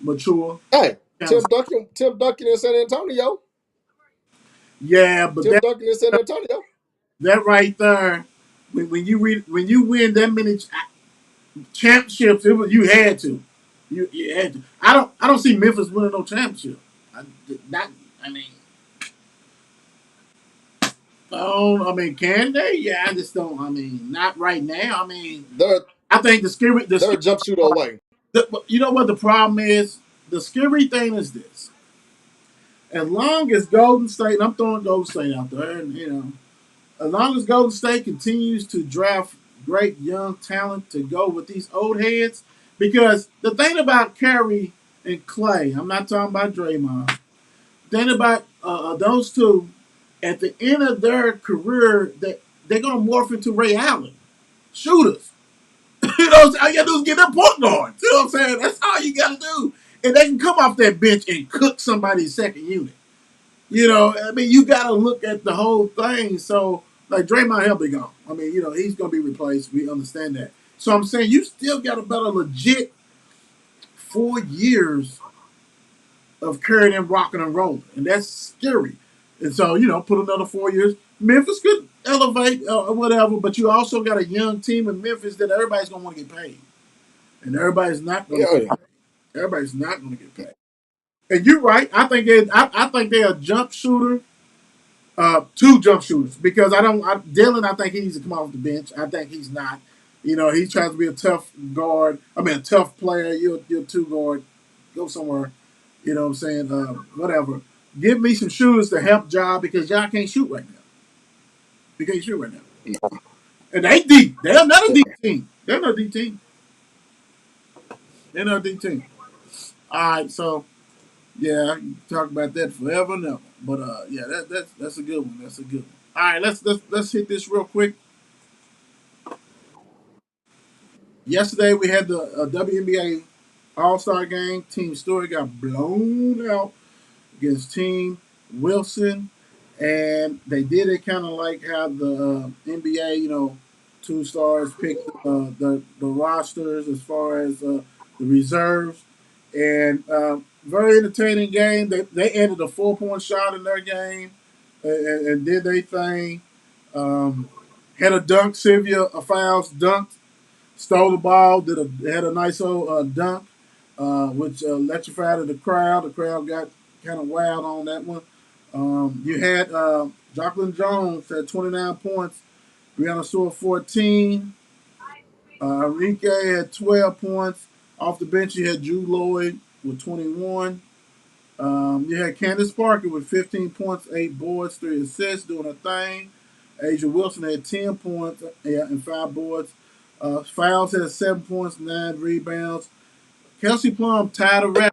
Speaker 2: mature,
Speaker 3: Hey,
Speaker 2: kind of
Speaker 3: Tim Duncan in San Antonio.
Speaker 2: yeah. But
Speaker 3: Tim
Speaker 2: that
Speaker 3: Duncan in San Antonio.
Speaker 2: that right there, when you win that many championships, you had to, you had to. I don't see Memphis winning no championship. I, not I mean I mean, can they? Yeah, I just don't. I mean, not right now. I mean,
Speaker 3: They're
Speaker 2: I think the
Speaker 3: they're a
Speaker 2: scary
Speaker 3: jump shooter away.
Speaker 2: you know what the problem is? The scary thing is this: as long as Golden State, and I'm throwing Golden State out there, and as long as Golden State continues to draft great young talent to go with these old heads, because the thing about Curry and Clay, I'm not talking about Draymond. The thing about those two, at the end of their career, that they're gonna morph into Ray Allen. shooters. You know, all you gotta do is get them point guards. You know what I'm saying? That's all you gotta do, and they can come off that bench and cook somebody's second unit. You know, I mean, you got to look at the whole thing. So, like Draymond Hill be gone. I mean, you know, he's going to be replaced. We understand that. So I'm saying you still got about a legit 4 years of carrying and rocking and rolling, and that's scary. And so, you know, put another 4 years. Memphis could elevate or whatever, but you also got a young team in Memphis that everybody's going to want to get paid, and everybody's not going to.
Speaker 3: Yeah, yeah.
Speaker 2: Everybody's not going to get paid. And you're right. I think they're a jump shooter. Two jump shooters because Dylan. I think he needs to come off the bench. I think he's not. You know, he tries to be a tough guard. I mean, a tough player. You're a two guard. Go somewhere. You know what I'm saying? Whatever. Give me some shooters to help Ja because Ja can't shoot right now. He can't shoot right now. And they deep. They're not a deep team. They're not a deep team. They're not a deep team. All right, so yeah, I can talk about that forever and ever. But yeah, that's a good one. That's a good one. All right, let's hit this real quick. Yesterday we had the WNBA All Star game. Team Story got blown out against Team Wilson, and they did it kind of like how the NBA, you know, two stars picked the rosters as far as the reserves, and very entertaining game. They added a 4 point shot in their game and did their thing. Had a dunk, Sylvia Fowles dunked, stole the ball, had a nice old dunk, which electrified the crowd. The crowd got kind of wild on that one. You had Jacqueline Jones had 29 points, Brianna Stewart 14, Enrique had 12 points. Off the bench, you had Drew Lloyd with 21. You had Candace Parker with 15 points, 8 boards, 3 assists, doing a thing. Asia Wilson had 10 points and 5 boards. Fouls had 7 points, 9 rebounds. Kelsey Plum tied a record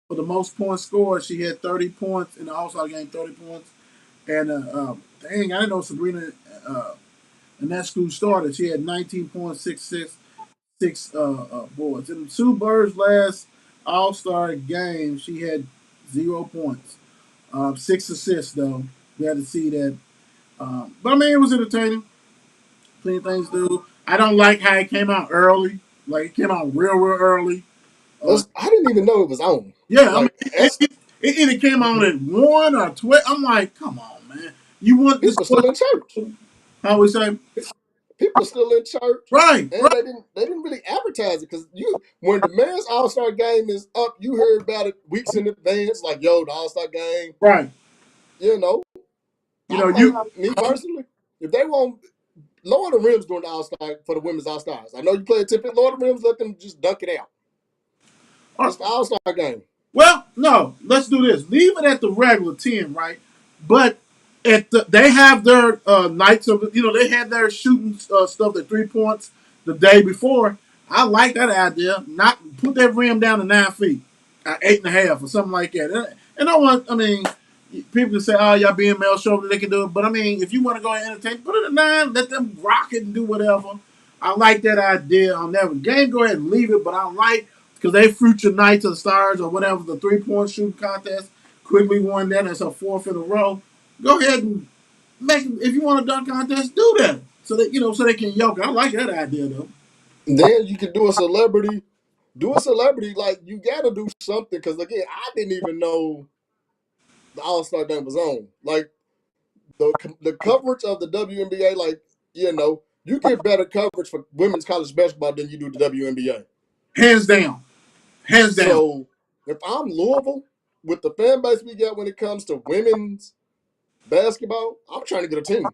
Speaker 2: for the most points scored. She had 30 points in the All Star game, 30 points. And dang, I didn't know Sabrina in that school started. She had 19 points, six boards. In Sue Bird's last All Star game, she had 0 points, 6 assists though. We had to see that. But I mean, it was entertaining. Plenty of things to do. I don't like how it came out early. Like it came out real early.
Speaker 3: I didn't even know it was on.
Speaker 2: Yeah, I mean,
Speaker 3: Like, that's
Speaker 2: it either came on at 1 or 12. I'm like, come on, man. You want this
Speaker 3: people still in church.
Speaker 2: How we say?
Speaker 3: People still in church,
Speaker 2: Right,
Speaker 3: and
Speaker 2: right,
Speaker 3: they didn't really advertise it because when the men's All Star game is up, you heard about it weeks in advance. Like, yo, the All Star game.
Speaker 2: right.
Speaker 3: You know,
Speaker 2: You
Speaker 3: I
Speaker 2: know,
Speaker 3: like
Speaker 2: you
Speaker 3: me personally. If they want lower the rims during the All Star for the women's All Stars, I know you play a tip it, lower the rims, let them just dunk it out.
Speaker 2: are,
Speaker 3: It's the All Star game.
Speaker 2: well, no. Let's do this. Leave it at the regular 10, right? But they have their nights of they had their shooting stuff at 3 points the day before. I like that idea. Not put that rim down to 9 feet, 8.5 or something like that. And I want. I mean, people can say, "Oh, y'all being male show they can do it," but I mean, if you want to go and entertain, put it at 9. Let them rock it and do whatever. I like that idea on that game. Go ahead and leave it, but I like because they future Knights of the Stars or whatever the 3 point shooting contest quickly won that. That's a fourth in a row. Go ahead and make if you want a dunk contest, do that so that so they can yoke. I like that idea though.
Speaker 3: Then you can do a celebrity. Do a celebrity like you got to do something because again, I didn't even know the All Star game was on. Like the coverage of the WNBA, like you get better coverage for women's college basketball than you do the WNBA.
Speaker 2: Hands down, hands down.
Speaker 3: So if I'm Louisville, with the fan base we got when it comes to women's basketball, I'm trying to get a team.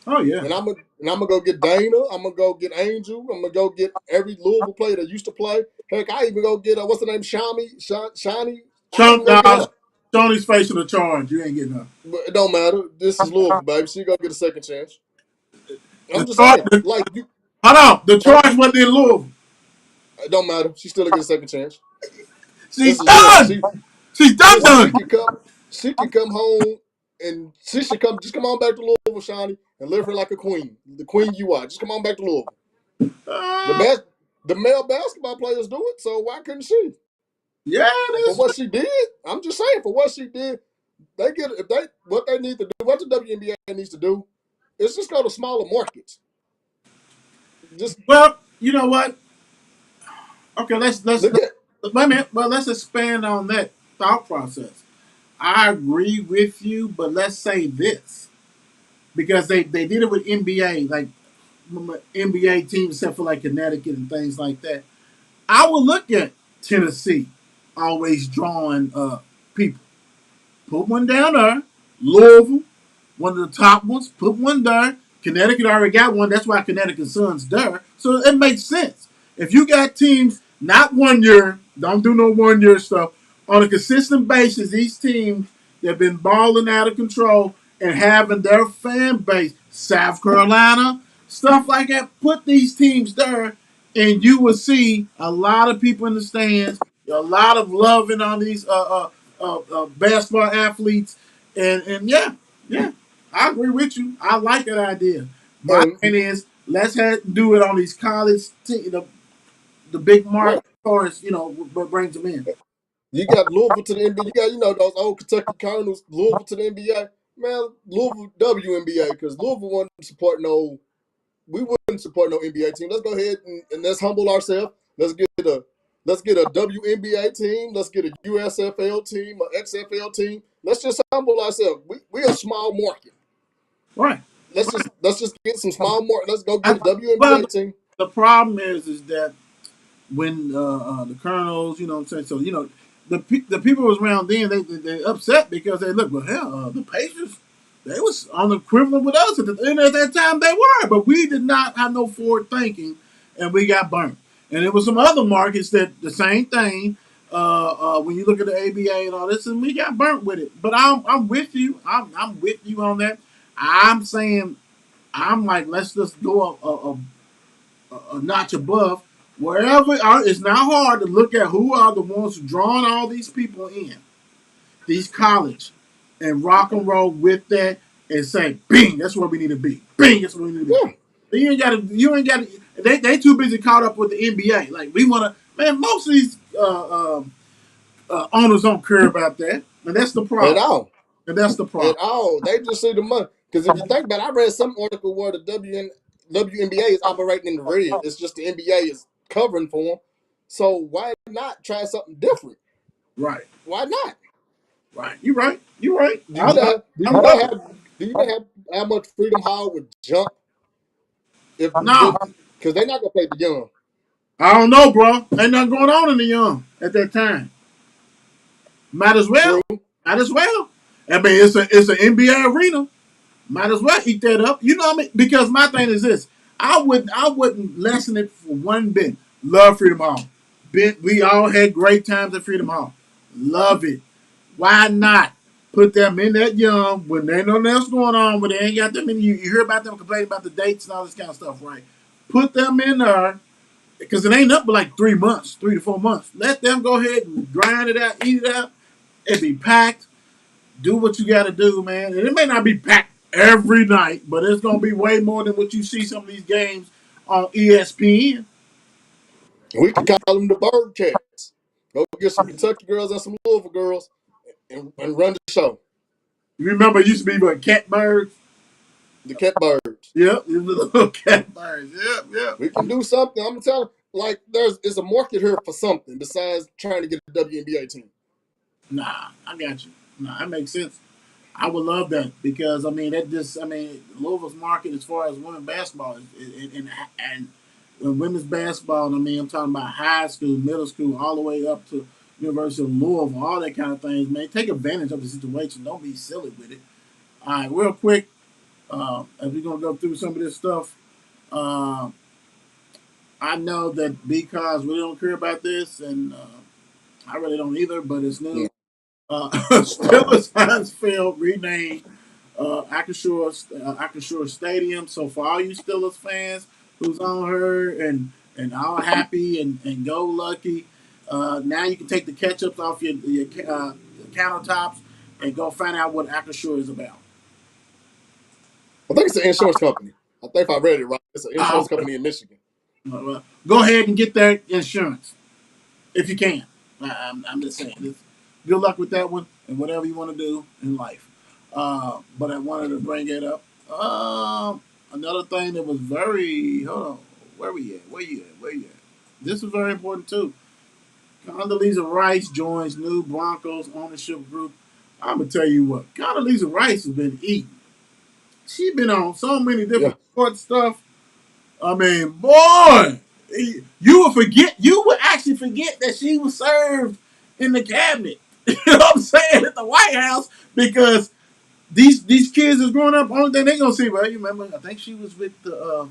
Speaker 2: Oh yeah,
Speaker 3: And I'm gonna go get Dana. I'm gonna go get Angel. I'm gonna go get every Louisville player that used to play. Heck, I even go get what's the name, Shiny. I
Speaker 2: Sean,
Speaker 3: even go get her.
Speaker 2: Shawnee's facing a charge. You ain't getting her.
Speaker 3: But it don't matter. This is Louisville, baby. She gonna get a second chance.
Speaker 2: The
Speaker 3: I'm just
Speaker 2: charge.
Speaker 3: saying, like you,
Speaker 2: Hold on, the
Speaker 3: huh?
Speaker 2: charge wasn't in Louisville.
Speaker 3: It don't matter. She still get a second chance.
Speaker 2: She's
Speaker 3: This is Louisville.
Speaker 2: done. She's done.
Speaker 3: Listen. She
Speaker 2: Done.
Speaker 3: can come. She can come home, and she should come. Just come on back to Louisville, Shiny, and live her like a queen, the queen you are. Just come on back to Louisville. The
Speaker 2: Uh,
Speaker 3: best, the male basketball players do it, so why couldn't she?
Speaker 2: yeah,
Speaker 3: And for
Speaker 2: that's
Speaker 3: what she did, I'm just saying, for what she did, they get if they what they need to do, what the WNBA needs to do, is just go to smaller markets. Just
Speaker 2: well. You know what? Okay,
Speaker 3: look at
Speaker 2: wait a minute. Well, let's expand on that thought process. I agree with you, but let's say this because they did it with NBA, like NBA teams, except for like Connecticut and things like that. I would look at Tennessee always drawing people. Put one down there. Louisville, one of the top ones. Put one there. Connecticut already got one. That's why Connecticut Sun's there. So it makes sense. If you got teams, not 1 year, don't do no 1 year stuff. On a consistent basis, these teams that have been balling out of control and having their fan base, South Carolina, stuff like that, put these teams there, and you will see a lot of people in the stands, a lot of loving on these basketball athletes, and yeah, I agree with you. I like that idea. My
Speaker 3: and
Speaker 2: thing is, do it on these college, the big
Speaker 3: right.
Speaker 2: market, as far as what brings them in.
Speaker 3: You got Louisville to the NBA. You got those old Kentucky Cardinals, Louisville to the NBA. Man, Louisville WNBA because Louisville wasn't supporting no. We wouldn't support no NBA team. Let's go ahead and let's humble ourselves. Let's get a WNBA team. Let's get a USFL team, a XFL team. Let's just humble ourselves. We're a small market.
Speaker 2: Right.
Speaker 3: Let's just get some small market. Let's go get
Speaker 2: I,
Speaker 3: a
Speaker 2: well,
Speaker 3: WNBA team.
Speaker 2: the problem is that when the Colonels, what I'm saying, so the people was around then, they upset because they look, well, hell, the Patriots, they was on the equivalent with us and at that time they were, but we did not have no forward thinking, and we got burnt. And there was some other markets that the same thing. When you look at the ABA and all this, and we got burnt with it. But I'm with you. I'm with you on that. I'm saying I'm like, let's just go a notch above. Wherever it's not hard to look at who are the ones drawing all these people in, these college, and rock and roll with that, and say, "Bing, that's where we need to be. Bing, that's where we need to be."
Speaker 3: Yeah,
Speaker 2: You ain't got to. You ain't got to. They too busy caught up with the NBA. Like we want to. Man, most of these owners don't care about that, and that's the
Speaker 3: at
Speaker 2: problem.
Speaker 3: all.
Speaker 2: And that's the
Speaker 3: At
Speaker 2: problem.
Speaker 3: all. They just see the money. Because if you think about it, I read some article where the WNBA is operating in the red. It's just the NBA is covering for them. So why not try something different?
Speaker 2: Right.
Speaker 3: Why not?
Speaker 2: Right. You right. You right.
Speaker 3: Do you know? Do
Speaker 2: I
Speaker 3: you know
Speaker 2: love it.
Speaker 3: how? Do you know how much Freedom Hall would jump if
Speaker 2: No,
Speaker 3: because they're not gonna pay the young.
Speaker 2: I don't know, bro. Ain't nothing going on in the young at that time. Might as well.
Speaker 3: True.
Speaker 2: Might as well. I mean, it's an NBA arena. Might as well eat that up. You know what I mean? Because my thing is this: I wouldn't lessen it for one bit. Love Freedom Hall. We all had great times at Freedom Hall. Love it. Why not put them in that young when they know nothing else going on, when they ain't got them in? You hear about them complaining about the dates and all this kind of stuff, right? Put them in there because it ain't up but like 3 months, 3 to 4 months. Let them go ahead and grind it out, eat it out. It be packed. Do what you got to do, man. And it may not be packed every night, but it's gonna be way more than what you see some of these games on ESPN.
Speaker 3: We could call them the Bird Cats. Go get some Kentucky girls and some Louisville girls and run the show.
Speaker 2: You remember it used to be what Catbirds?
Speaker 3: The Cat Birds.
Speaker 2: Yep, the little Catbirds. Yep, yep.
Speaker 3: We can do something. I'm telling like there's a market here for something besides trying to get a WNBA team.
Speaker 2: Nah, I got you. Nah, that makes sense. I would love that because Louisville's market as far as women's basketball and women's basketball. I mean, I'm talking about high school, middle school, all the way up to University of Louisville, all that kind of things. Man, take advantage of the situation. Don't be silly with it. All right, real quick, as we're gonna go through some of this stuff, uh, I know that because we don't care about this, and I really don't either. But it's
Speaker 3: Yeah.
Speaker 2: news. Steelers Heinz Field renamed Acrisure Stadium. So for all you Steelers fans who's on her and all happy and go lucky, now you can take the ketchups off your countertops and go find out what Acrisure is about.
Speaker 3: I think it's an insurance company. I think if I read it right, it's an
Speaker 2: Oh,
Speaker 3: insurance company in Michigan.
Speaker 2: Go ahead and get that insurance if you can. I'm just saying. Good luck with that one and whatever you want to do in life. But I wanted to bring it up. Another thing that was very hold on, where we at? Where you at? Where you at? This is very important too. Condoleezza Rice joins new Broncos ownership group. I'm gonna tell you what, Condoleezza Rice has been eating. She been on so many
Speaker 3: Yeah.
Speaker 2: different sports stuff. I mean, boy, you would actually forget that she was served in the cabinet. You know what I'm saying, at the White House, because these kids is growing up. Only thing they gonna see, well, you remember? I think she was with the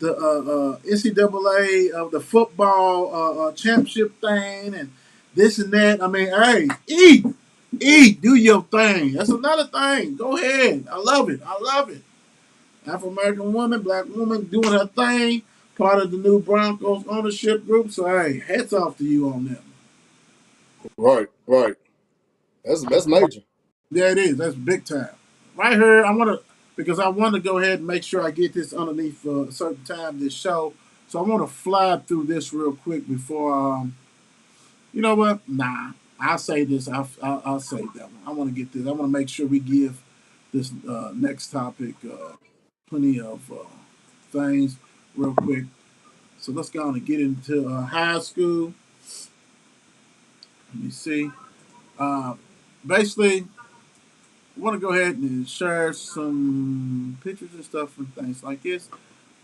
Speaker 2: NCAA of the football championship thing and this and that. I mean, hey, eat, do your thing. That's another thing. Go ahead. I love it. I love it. African American woman, black woman doing her thing, part of the new Broncos ownership group. So hey, hats off to you on that.
Speaker 3: Right. Right. That's major.
Speaker 2: Yeah, it is. That's big time. Right here, I want to go ahead and make sure I get this underneath for a certain time this show. So I want to fly through this real quick before. You know what? Nah, I'll say this. I'll say that one. I want to get this. I want to make sure we give this next topic plenty of things real quick. So let's go on and get into high school. Let me see. Uh, Basically, I want to go ahead and share some pictures and stuff and things like this.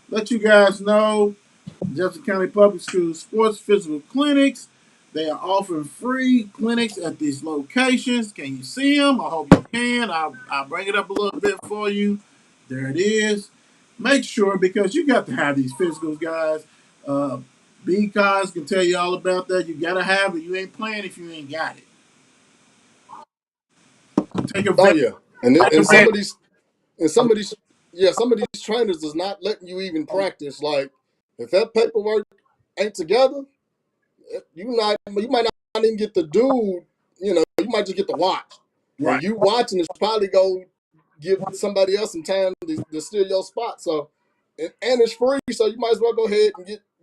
Speaker 2: Let you guys know Jefferson County Public Schools sports physical clinics. They are offering free clinics at these locations. Can you see them? I hope you can. I'll bring it up a little bit for you. There it is. Make sure, because you got to have these physicals, guys. Uh, B Cos can tell you all about that. You got to have it. You ain't playing if you ain't got it. Take
Speaker 3: Oh
Speaker 2: advantage.
Speaker 3: yeah. And
Speaker 2: Take
Speaker 3: and some
Speaker 2: advantage.
Speaker 3: of these and some of these yeah, some of these trainers is not letting you even practice. Like if that paperwork ain't together, you might not even get the dude. You might just get the watch, and
Speaker 2: Right.
Speaker 3: you watching is probably go give somebody else some time to steal your spot. So, and it's free, so you might as well go ahead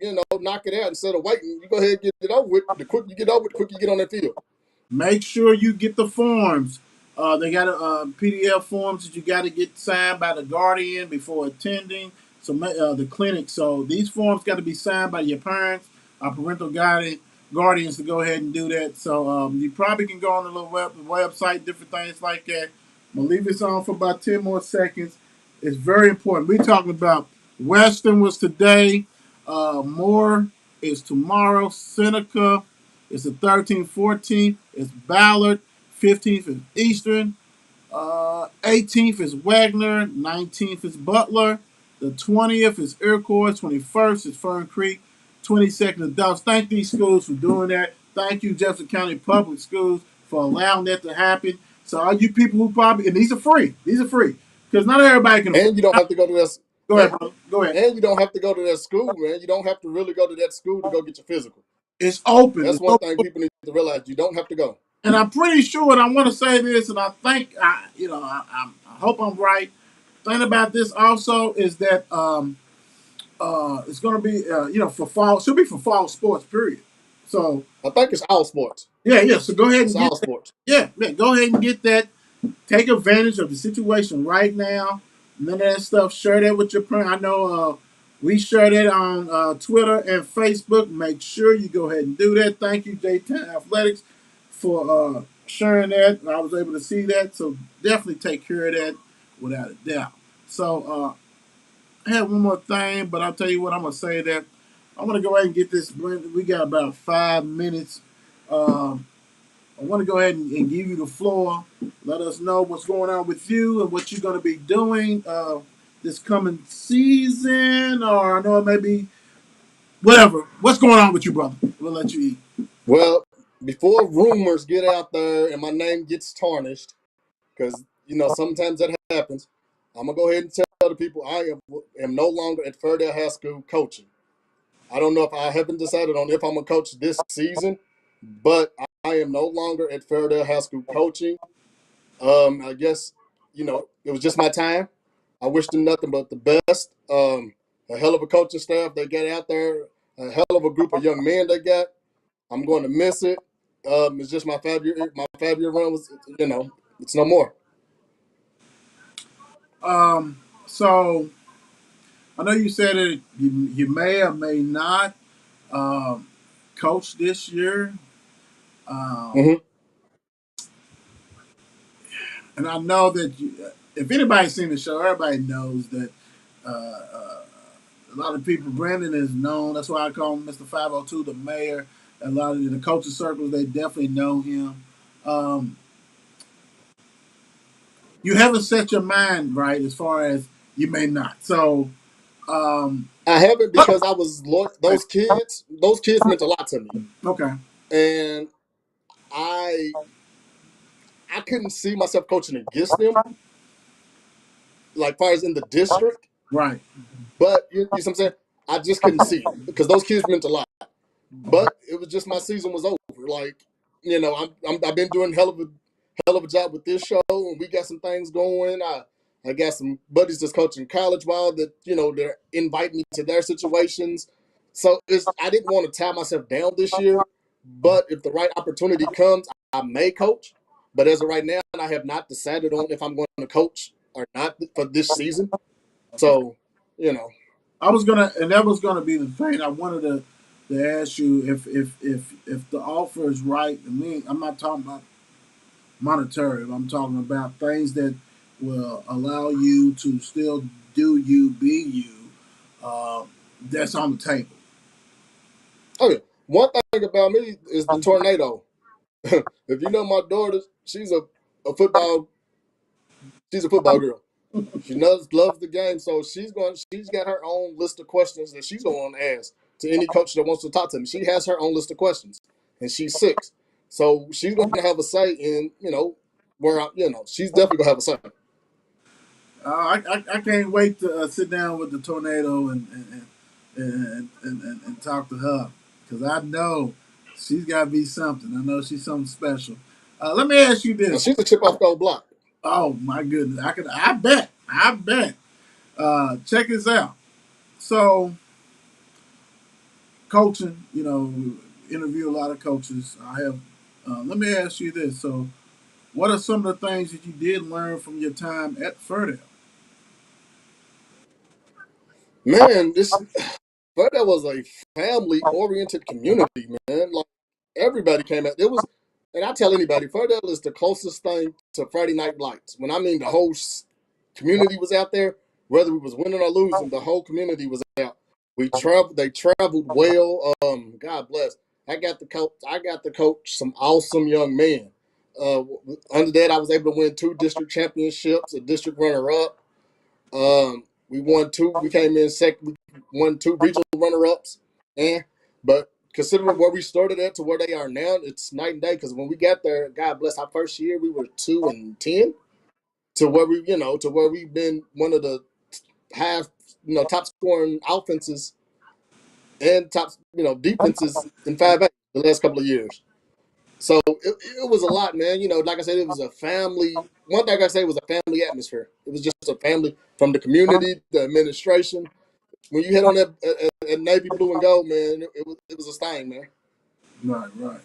Speaker 3: and knock it out instead of waiting. You go ahead and get it over with. The quicker you get over, the quicker you get on that field.
Speaker 2: Make sure you get the forms. They got PDF forms that you got to get signed by the guardian before attending. So the clinic. So these forms got to be signed by your parents, parental guardians to go ahead and do that. So you probably can go on the little website, different things like that. I'm gonna leave this on for about 10 more seconds. It's very important. We're talking about Western was today. Moore is tomorrow. Seneca it's the 13th, 14th. It's Ballard. 15th is Eastern. 18th is Wagner. 19th is Butler. The 20th is Iroquois. 21st is Fern Creek. 22nd is Dulles. Thank these schools for doing that. Thank you, Jefferson County Public Schools, for allowing that to happen. So all you people who probably, and these are free. These are free. Because not everybody can afford
Speaker 3: And you don't
Speaker 2: it.
Speaker 3: have to go to that.
Speaker 2: Go ahead, brother. Go ahead.
Speaker 3: And you don't have to go to that school, man. You don't have to really go to that school to go get your physical.
Speaker 2: It's open.
Speaker 3: That's
Speaker 2: It's
Speaker 3: one
Speaker 2: open.
Speaker 3: thing people need to realize. You don't have to go.
Speaker 2: And I'm pretty sure, and I want to say this, and I think, I hope I'm right. Thing about this also is that it's going to be, for fall. Should be for fall sports. Period. So
Speaker 3: I think it's all sports.
Speaker 2: yeah. So go ahead
Speaker 3: It's
Speaker 2: and get
Speaker 3: all
Speaker 2: that.
Speaker 3: sports.
Speaker 2: Yeah. Go ahead and get that. Take advantage of the situation right now. None of that stuff. Share that with your parents. I know we share that on Twitter and Facebook. Make sure you go ahead and do that. Thank you, J10 Athletics, for sharing that. I was able to see that. So definitely take care of that without a doubt. So I have one more thing, but I'll tell you what, I'm going to say that I'm going to go ahead and get this. We got about 5 minutes. Um, I want to go ahead and give you the floor. Let us know what's going on with you and what you're going to be doing this coming season, or I know it may be whatever. What's going on with you, brother? We'll let you eat.
Speaker 3: Well, before rumors get out there and my name gets tarnished, because sometimes that happens, I'm gonna go ahead and tell the people I am no longer at Fairdale High School coaching. I don't know if I haven't decided on if I'm gonna coach this season, but I am no longer at Fairdale High School coaching. I guess it was just my time. I wish them nothing but the best. a hell of a coaching staff they got out there, a hell of a group of young men they got. I'm going to miss it. It's just my 5 year run was, it's no more.
Speaker 2: So I know you said that you may or may not um, coach this year. Um,
Speaker 3: Hmm.
Speaker 2: and I know that if anybody's seen the show, everybody knows that uh, uh, a lot of people, Brandon is known. That's why I call him Mr. 502, the mayor. A lot of the coaching circles, they definitely know him. Um, you haven't set your mind right as far as you may not. So, um,
Speaker 3: I haven't
Speaker 2: what?
Speaker 3: because I was those kids. Those kids meant a lot to me,
Speaker 2: Okay,
Speaker 3: and I I couldn't see myself coaching against them, like far as in the district.
Speaker 2: right.
Speaker 3: But you see what I'm saying? I just couldn't see it because those kids meant a lot. But it was just my season was over. Like, I've been doing hell of a job with this show, and we got some things going. I got some buddies that's coaching college ball that they're inviting me to their situations. So I didn't want to tie myself down this year, but if the right opportunity comes, I may coach. But as of right now, I have not decided on if I'm going to coach or not for this season. So, you know,
Speaker 2: I was gonna, and that was gonna be the thing. I wanted to ask you if the offer is right. I mean, I'm not talking about monetary. I'm talking about things that will allow you to still do you, be you. Uh, that's on the table.
Speaker 3: oh yeah. One thing about me is the tornado. If you know my daughter, a football she's a football girl. She loves the game, so she's got her own list of questions that she's going to ask to any coach that wants to talk to me. She has her own list of questions, and she's 6, so she's going to have a say in she's definitely gonna have a say.
Speaker 2: I can't wait to sit down with the tornado and talk to her because I know she's got to be something. I know she's something special. Let me ask you
Speaker 3: Now
Speaker 2: this.
Speaker 3: she's a chip off the old block.
Speaker 2: Oh my goodness, I could. I bet. I bet. Check this out. So, coaching. Interview a lot of coaches. I have. Let me ask you this. So, what are some of the things that you did learn from your time at Ferdale?
Speaker 3: Man, but that was a family oriented community, man. Like everybody came out. It was, and I tell anybody, Ferdale is the closest thing to Friday Night Lights. When I mean the whole community was out there, whether we was winning or losing, the whole community was out. We traveled. They traveled well. God bless. I got to coach some awesome young men. Uh, Under that, I was able to win 2 district championships, a district runner up. We won 2. We came in second. We won 2 regional runner ups. But considering where we started at to where they are now, it's night and day. Because when we got there, God bless, our first year we were 2-10 to where we've been one of the half top scoring offenses and top defenses in 5A the last couple of years. So it was a lot, man. Like I said, it was a family. One thing I say was a family atmosphere. It was just a family from the community, the administration. When you hit on that navy blue and gold, man, it was a thing, man.
Speaker 2: Right, right.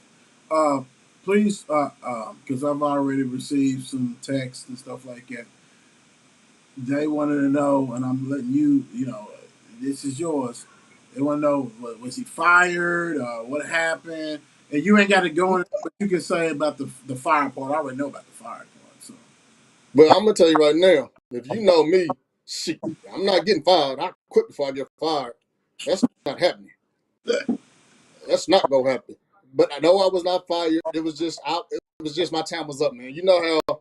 Speaker 2: Uh, please, because I've already received some texts and stuff like that. They wanted to know, and I'm letting you. This is yours. They want to know, was he fired? What happened? And you ain't got to go in, but you can say about the fire part. I already know about the fire part. So,
Speaker 3: But I'm gonna tell you right now, if you know me, shit, I'm not getting fired. I quit before I get fired. That's not happening. That's not gonna happen. But I know I was not fired. It was just my time was up, man. You know how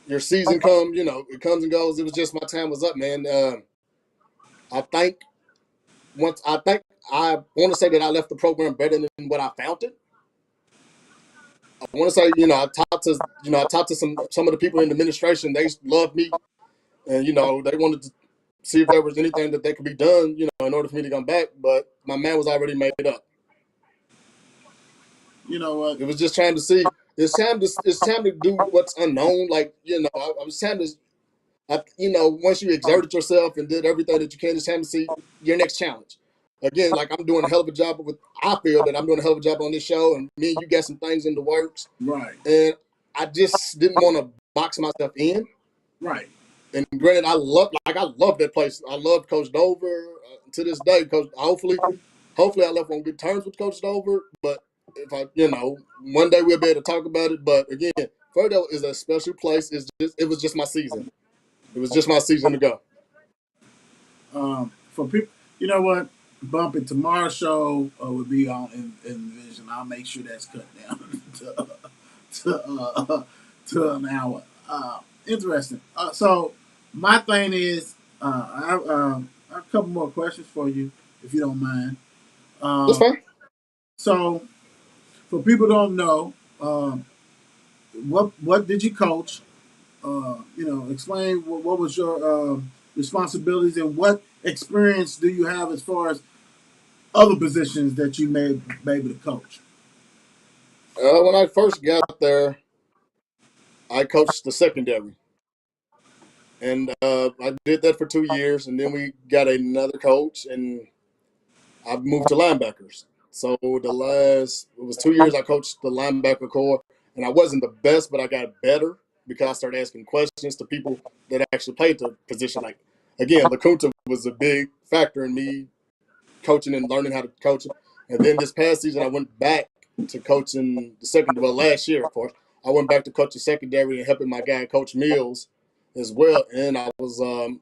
Speaker 3: your season comes, it comes and goes. It was just my time was up, man. I think I think I want to say that I left the program better than what I found it. I want to say, I talked to some of the people in the administration. They loved me, and they wanted to see if there was anything that could be done, in order for me to come back. But my man was already made up.
Speaker 2: you know what?
Speaker 3: It was just trying to see. It's time to do what's unknown. Like I was trying to. once you exerted yourself and did everything that you can, it's time to see your next challenge. Again, like I'm doing a hell of a job with. I feel that I'm doing a hell of a job on this show, and me and you got some things in the works,
Speaker 2: Right.
Speaker 3: and I just didn't want to box myself in.
Speaker 2: Right.
Speaker 3: And granted, I love that place. I love Coach Dover to this day. Coach, hopefully, I left on good terms with Coach Dover. But if one day we'll be able to talk about it. But again, Ferndale is a special place. It was just my season. It was just my season to go.
Speaker 2: For people, you know what? Bump it. Tomorrow's show would be on in Vision. I'll make sure that's cut down to to an hour. Interesting. So my thing is, I have a couple more questions for you, if you don't mind.
Speaker 3: That's
Speaker 2: Uh,
Speaker 3: fine.
Speaker 2: so for people who don't know, um, what did you coach? Explain what was your responsibilities and what experience do you have as far as other positions that you may be able to coach.
Speaker 3: When I first got there, I coached the secondary, and I did that for 2 years, and then we got another coach, and I moved to linebackers. So it was 2 years I coached the linebacker core, and I wasn't the best, but I got better because I started asking questions to people that actually played the position. Like again, LaCunta was a big factor in me coaching and learning how to coach. And then this past season, I went back to coaching last year, of course. I went back to coaching secondary and helping my guy, Coach Mills, as well. And I was the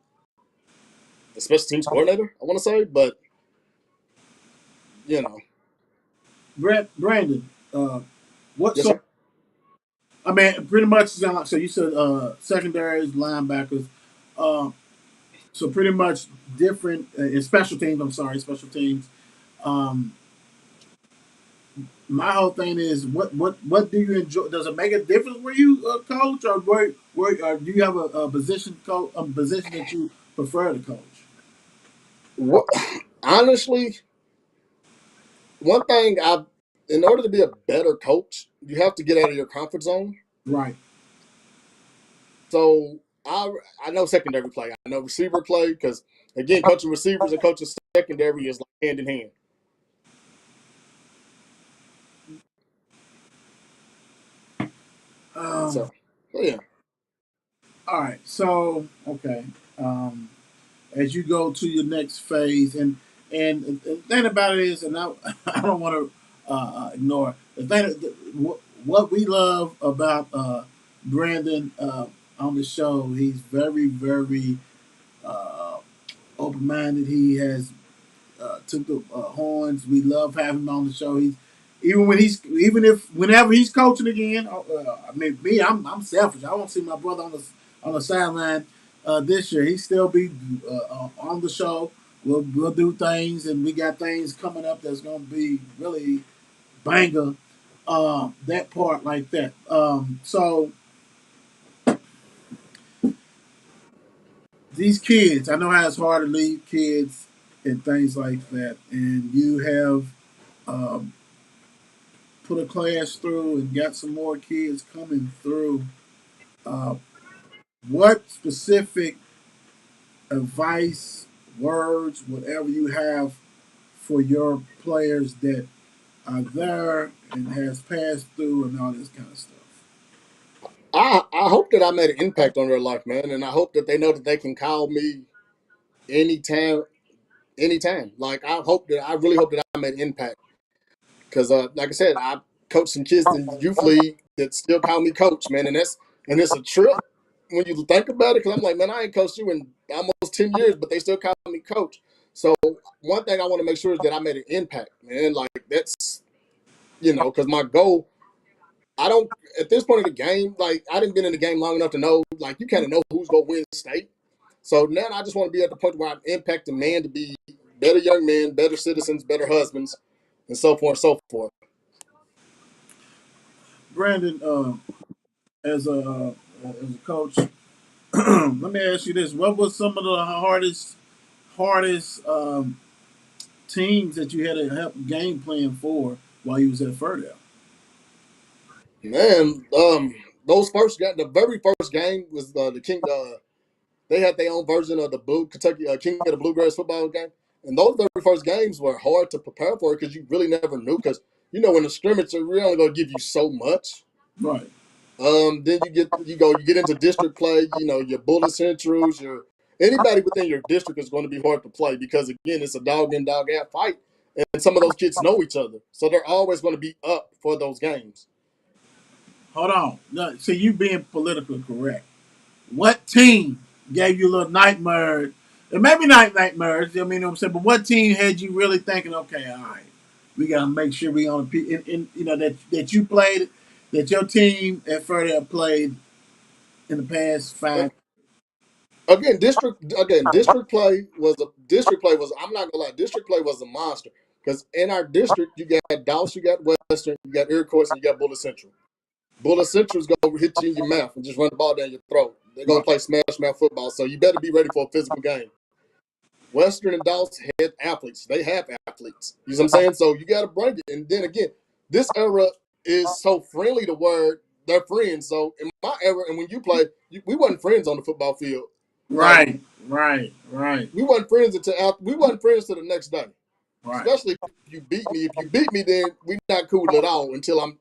Speaker 3: special teams coordinator, I want to say, but you know,
Speaker 2: Brandon, what
Speaker 3: yes,
Speaker 2: so?
Speaker 3: sir.
Speaker 2: I mean, pretty much. So you said secondaries, linebackers. Uh, so pretty much different in special teams. I'm sorry, special teams. Um, my whole thing is what do you enjoy? Does it make a difference where you coach or where do you have a position a position that you prefer to coach?
Speaker 3: What, honestly, one thing in order to be a better coach, you have to get out of your comfort zone.
Speaker 2: Right.
Speaker 3: So I know secondary play. I know receiver play because again, coaching receivers and coaching secondary is like hand in hand.
Speaker 2: Um,
Speaker 3: So yeah.
Speaker 2: all right. So okay. As you go to your next phase, and the thing about it is, and I, I don't want to ignore the thing. What we love about Brandon on the show, he's very, very uh, open minded. He has took the horns. We love having him on the show. He's even if whenever he's coaching again. I mean, me, I'm selfish. I won't see my brother on the sideline this year. He still be on the show. We'll do things, and we got things coming up that's gonna be really banger. That part like that. So these kids, I know how it's hard to lead kids and things like that, and you have. Um, Put a class through and got some more kids coming through. Uh, what specific advice, words, whatever you have for your players that are there and has passed through and all this kind of stuff?
Speaker 3: I hope that I made an impact on their life, man, and I hope that they know that they can call me anytime, anytime. Like I really hope that I made an impact because, like I said, I coached some kids in youth league that still call me coach, man, and it's a trip when you think about it because I'm like, man, I ain't coached you in almost 10 years, but they still call me coach. So one thing I want to make sure is that I made an impact, man. Like that's because my goal I don't at this point of the game, like I didn't been in the game long enough to know, like you kind of know who's gonna win state. So now I just want to be at the point where I'm impacting man to be better young men, better citizens, better husbands, and so forth and so forth.
Speaker 2: Brandon, as a coach, let me ask you this: what was some of the hardest teams that you had to help game plan for while you was at Ferndale?
Speaker 3: Man, those first the very first game was the King. They had their own version of the Blue Kentucky King of the Bluegrass football game, and those very first games were hard to prepare for because you really never knew. Because in the scrimmage, they're only going to give you so much.
Speaker 2: Right.
Speaker 3: Then you get into district play. Your Bullet Centrals, your anybody within your district is going to be hard to play because again, it's a dog in dog out fight, and some of those kids know each other, so they're always going to be up for those games.
Speaker 2: Hold on. No, so you being politically correct. What team gave you a little nightmare? And maybe not nightmares, I mean, you know what I'm saying, but what team had you really thinking, okay, all right, we got to make sure we on that you played, that your team at Further played in the past
Speaker 3: Uh,
Speaker 2: 5.
Speaker 3: district play was I'm not gonna lie, district play was a monster because in our district you got Dallas, you got Western, you got Iroquois, and you got Bullet Central. Bullet Central's gonna hit you in your mouth and just run the ball down your throat. They're gonna
Speaker 2: Right.
Speaker 3: play smash mouth football, so you better be ready for a physical game. Western and Dallas had athletes. They have athletes. You know what I'm saying? So you got to bring it. And then again, this era is so friendly to where they're friends. So in my era, and when you played, we wasn't friends on the football field. Like
Speaker 2: Right, right, right,
Speaker 3: we wasn't friends we wasn't friends to the next day.
Speaker 2: right,
Speaker 3: Especially if you beat me. If you beat me, then we not cool at all until I'm.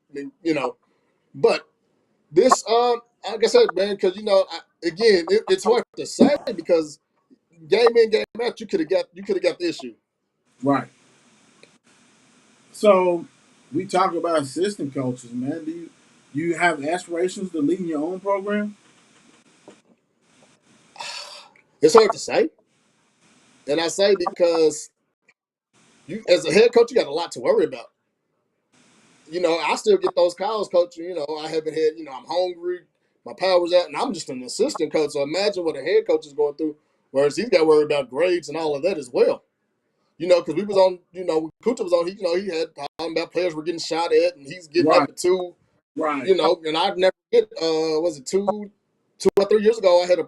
Speaker 3: But this, like I said, man, because again, it's hard to say because game in, game out, you could have got the issue.
Speaker 2: right. So we talk about assistant coaches, man. Do you have aspirations to lead your own program?
Speaker 3: It's hard to say. And I say because you, as a head coach, you got a lot to worry about. I still get those calls, coach. I haven't had, I'm hungry, my power's out, and I'm just an assistant coach. So imagine what a head coach is going through, whereas he's got to worry about grades and all of that as well. Because we was on, when Kuta was on, he had talking about players were getting shot at, and he's getting up
Speaker 2: Right,
Speaker 3: at two,
Speaker 2: right,
Speaker 3: and I'd never get, was it 2 or 3 years ago, I had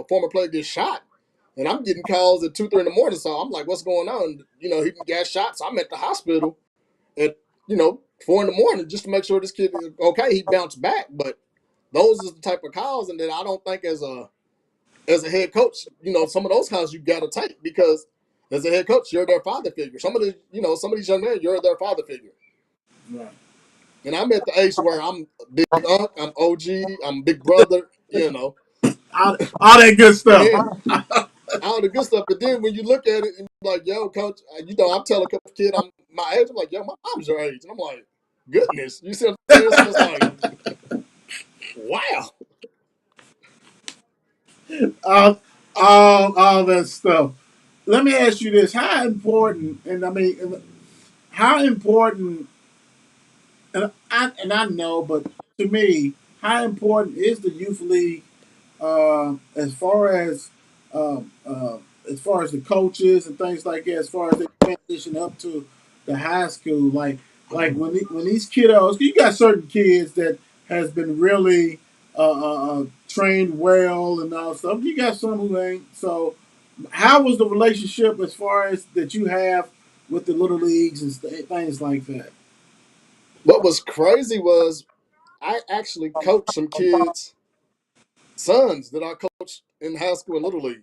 Speaker 3: former player get shot. And I'm getting calls at 2, 3 in the morning. So I'm like, what's going on? He got shot. So I'm at the hospital at, 4 in the morning just to make sure this kid is okay. He bounced back. But those are the type of calls. And then I don't think as a head coach, some of those calls you got to take because as a head coach, you're their father figure. Some of these young men, you're their father figure.
Speaker 2: right.
Speaker 3: And I'm at the age where I'm big unc, I'm OG, I'm big brother.
Speaker 2: All that good
Speaker 3: And
Speaker 2: stuff.
Speaker 3: then all the good stuff. But then when you look at it and you're like, yo, coach, I'm telling a couple kid I'm my age. I'm like, yo, my mom's your age. And I'm like, goodness. You see what I'm saying? So it's like, wow.
Speaker 2: All that stuff. Let me ask you this: how important, and I mean, how important, and I know, but to me, how important is the youth league as far as uh, uh, the coaches and things like that, as far as they transition up to the high school, like when these kiddos, you got certain kids that has been really trained well and all stuff. You got some who ain't. So, how was the relationship as far as that you have with the little leagues and things like that?
Speaker 3: What was crazy was I actually coached some kids' sons that I coached in high school and little league.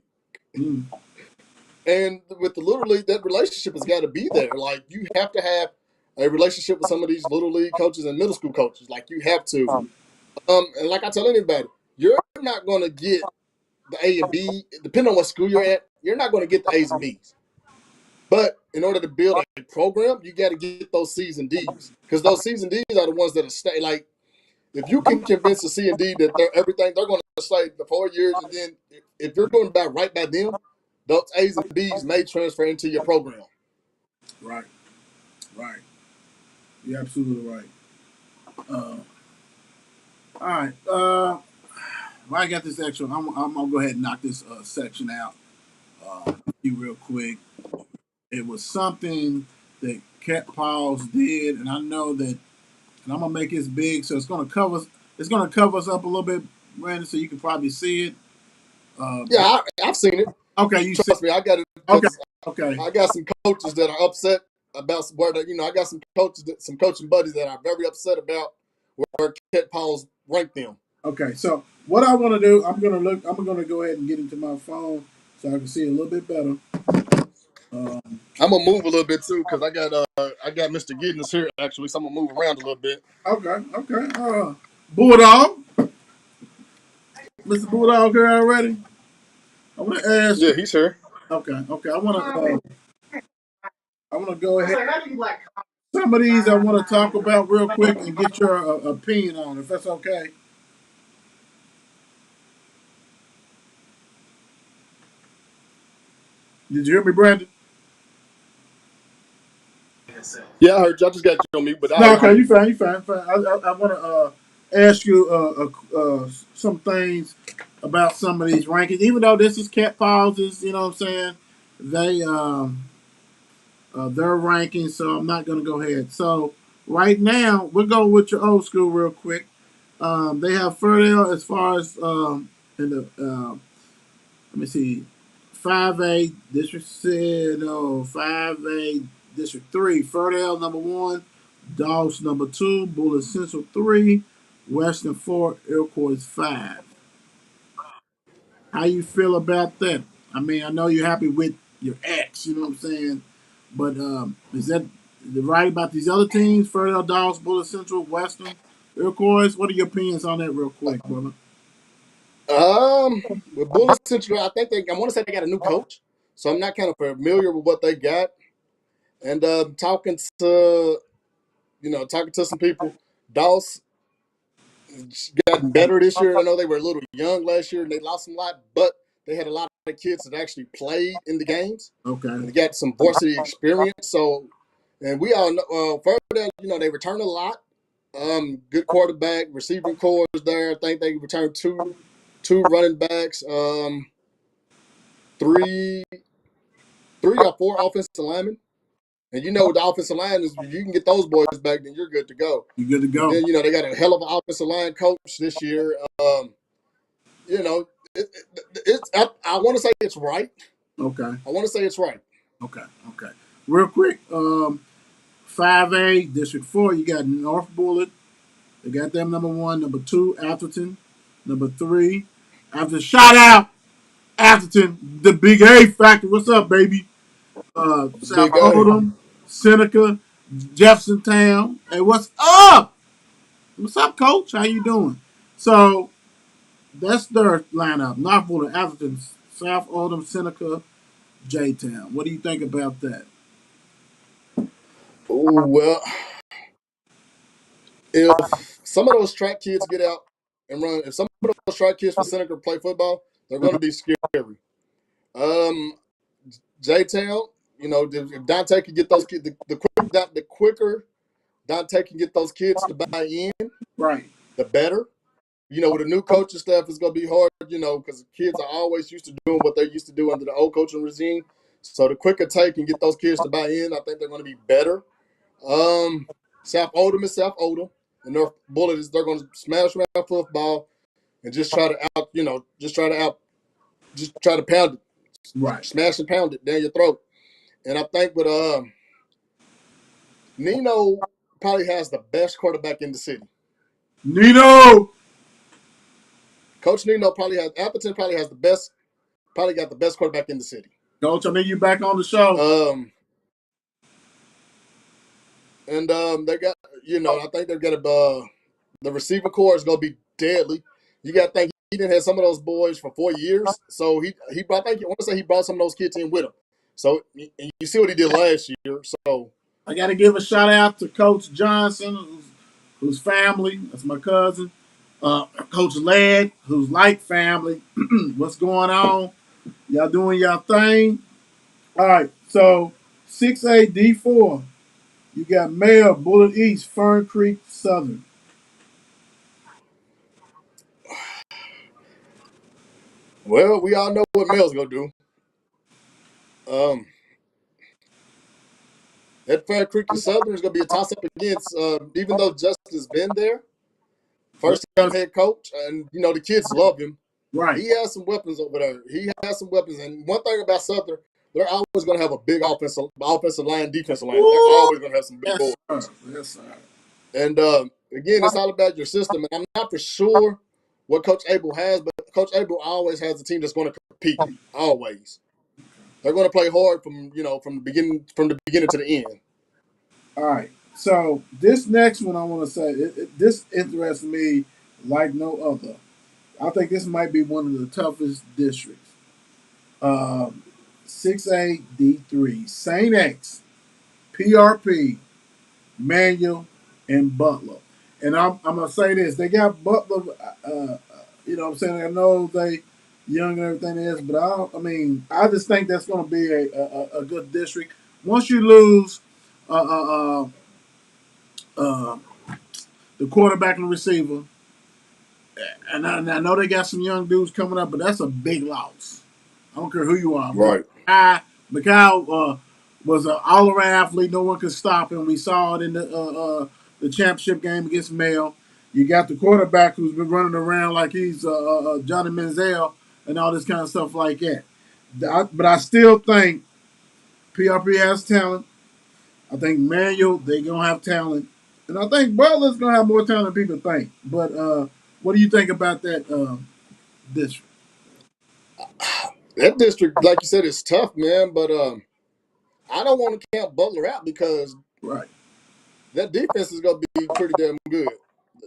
Speaker 2: Mm,
Speaker 3: And with the little league, that relationship has got to be there. Like you have to have a relationship with some of these little league coaches and middle school coaches. Like you have to. And like I tell anybody, you're not going to get the A and B, depending on what school you're at, you're not going to get the A's and B's. But in order to build a program, you got to get those C's and D's because those C's and D's are the ones that are stay. Like if you can convince a C and D that they're everything, they're going to stay the 4 years, and then if you're doing about right by them, those A's and B's may transfer into your program.
Speaker 2: right, right. You're absolutely right. All right. Well, I got this extra. I'm gonna go ahead and knock this section out. You real quick. It was something that Cat Paws did, and I know that, and I'm gonna make this big, so it's gonna cover. It's gonna cover us up a little bit, Brandon, so you can probably see it.
Speaker 3: Yeah,
Speaker 2: But
Speaker 3: I've seen it.
Speaker 2: okay, you see.
Speaker 3: Trust me, I got it
Speaker 2: Okay,
Speaker 3: because
Speaker 2: okay,
Speaker 3: I got some coaches that are upset about where I got some coaching buddies that are very upset about where Cat Paul's ranked them.
Speaker 2: okay. So What I want to do, I'm gonna look. I'm gonna go ahead and get into my phone so I can see a little bit better.
Speaker 3: I'm gonna move a little bit too because I got Mr. Giddens here actually, so I'm gonna move around a little bit.
Speaker 2: Okay, okay. Bulldog, Mr. Bulldog here already. I want to ask you.
Speaker 3: Yeah, he's here.
Speaker 2: Okay, okay. I want to go ahead. Some of these I want to talk about real quick and get your opinion on, if that's okay. Did you hear me, Brandon?
Speaker 3: Yeah, I heard you. I just got you on mute, but I
Speaker 2: No,
Speaker 3: heard
Speaker 2: okay,
Speaker 3: you.
Speaker 2: you fine, you fine, fine. I want to ask you some things about some of these rankings. Even though this is cat pauses, you know what I'm saying? They their rankings, so I'm not going to go ahead. So right now, we'll go with your old school real quick. They have Ferdale as far as in the let me see, 5A District said no 5A District 3. Ferdale number 1, Doss number 2, Bullet Central 3, Western 4, Iroquois 5. How you feel about that? I mean, I know you're happy with your ex, you know what I'm saying? But is that right about these other teams? Ferdale, Doss, Bullet Central, Western, Iroquois? What are your opinions on that real quick, brother?
Speaker 3: With Bullet Central, I think I want to say they got a new coach, so I'm not kind of familiar with what they got. And talking to some people, Doss gotten better this year. I know they were a little young last year and they lost a lot, but they had a lot of kids that actually played in the games
Speaker 2: Okay.
Speaker 3: and they got some varsity experience. So, and we all know, further, they return a lot. Good quarterback, receiving core is there. I think they returned two running backs, three or four offensive linemen. And the offensive line is you can get those boys back, then you're good to go.
Speaker 2: You good to
Speaker 3: And
Speaker 2: go?
Speaker 3: then they got a hell of an offensive line coach this year. You know, it's I want to say it's right.
Speaker 2: Okay.
Speaker 3: I want to say it's right.
Speaker 2: Okay. Okay. Real quick, 5A District 4, you got North Bullet. They got them number 1, number 2, Atherton, number 3. After shout out Atherton, the Big A Factor. What's up, baby? South
Speaker 3: Big A.
Speaker 2: Oldham, Seneca, Jeffersontown. Hey, what's up? What's up, Coach? How you doing? So that's their lineup. North Bullet, Atherton, South Oldham, Seneca, J Town. What do you think about that?
Speaker 3: Oh well, if some of those track kids get out and run, if some of those track kids for Seneca play football, they're going to be scary. Um, J Town, if Dante can get those kids, the quicker Dante can get those kids to buy in,
Speaker 2: Right.
Speaker 3: the better. With a new coaching staff, it's going to be hard, because kids are always used to doing what they used to do under the old coaching regime. So the quicker Tay can get those kids to buy in, I think they're going to be better. Um, South Oldham is South Oldham. And North Bullet is they're going to smash around football and just try to just try to pound it,
Speaker 2: Right.
Speaker 3: smash and pound it down your throat. And I think with Nino probably has the best quarterback in the city.
Speaker 2: Nino!
Speaker 3: Coach Nino Appleton probably has probably got the best quarterback in the city.
Speaker 2: Coach, I mean you back on the show.
Speaker 3: They got I think they've got the receiver core is gonna be deadly. You got to think he didn't have some of those boys for 4 years, so I want to say he brought some of those kids in with him. So you see what he did last year. So
Speaker 2: I got to give a shout out to Coach Johnson, whose family, that's my cousin. Coach Ladd, who's like family. What's going on? Y'all doing y'all thing? All right, so 6A D4, you got Mayor, Bullet East, Fern Creek, Southern.
Speaker 3: well, we all know what Mel's gonna do. That Fair Creek and Southern is gonna be a toss up against. Even though Justice been there, first time head coach, and the kids love him.
Speaker 2: Right.
Speaker 3: He has some weapons over there. He has some weapons. And one thing about Southern, they're always going to have a big offensive line, defensive line. They're always going to have some big
Speaker 2: Yes,
Speaker 3: boys.
Speaker 2: sir. Yes, sir.
Speaker 3: And again, it's all about your system. And I'm not for sure what Coach Abel has, but Coach Abel always has a team that's going to compete. Always, they're going to play hard from the beginning to the end.
Speaker 2: All right. So this next one I want to say, this interests me like no other. I think this might be one of the toughest districts. Um, 6A D3, Saint X, PRP, Manual, and Butler. And I'm gonna say this: they got Butler. You know, what I'm saying I know they young and everything is, but I mean, I just think that's going to be a good district. Once you lose uh, uh, uh, the quarterback and receiver, and I know they got some young dudes coming up, but that's a big loss. I don't care who you are.
Speaker 3: Right.
Speaker 2: Mikal was an all-around athlete. No one could stop him. We saw it in the championship game against Mayo. You got the quarterback who's been running around like he's Johnny Manziel and all this kind of stuff like that. But I still think PRP has talent. I think Manuel, they're going to have talent. And I think Butler's going to have more talent than people think. But what do you think about that district?
Speaker 3: That district, like you said, is tough, man. But I don't want to count Butler out because
Speaker 2: Right.
Speaker 3: that defense is going to be pretty damn good.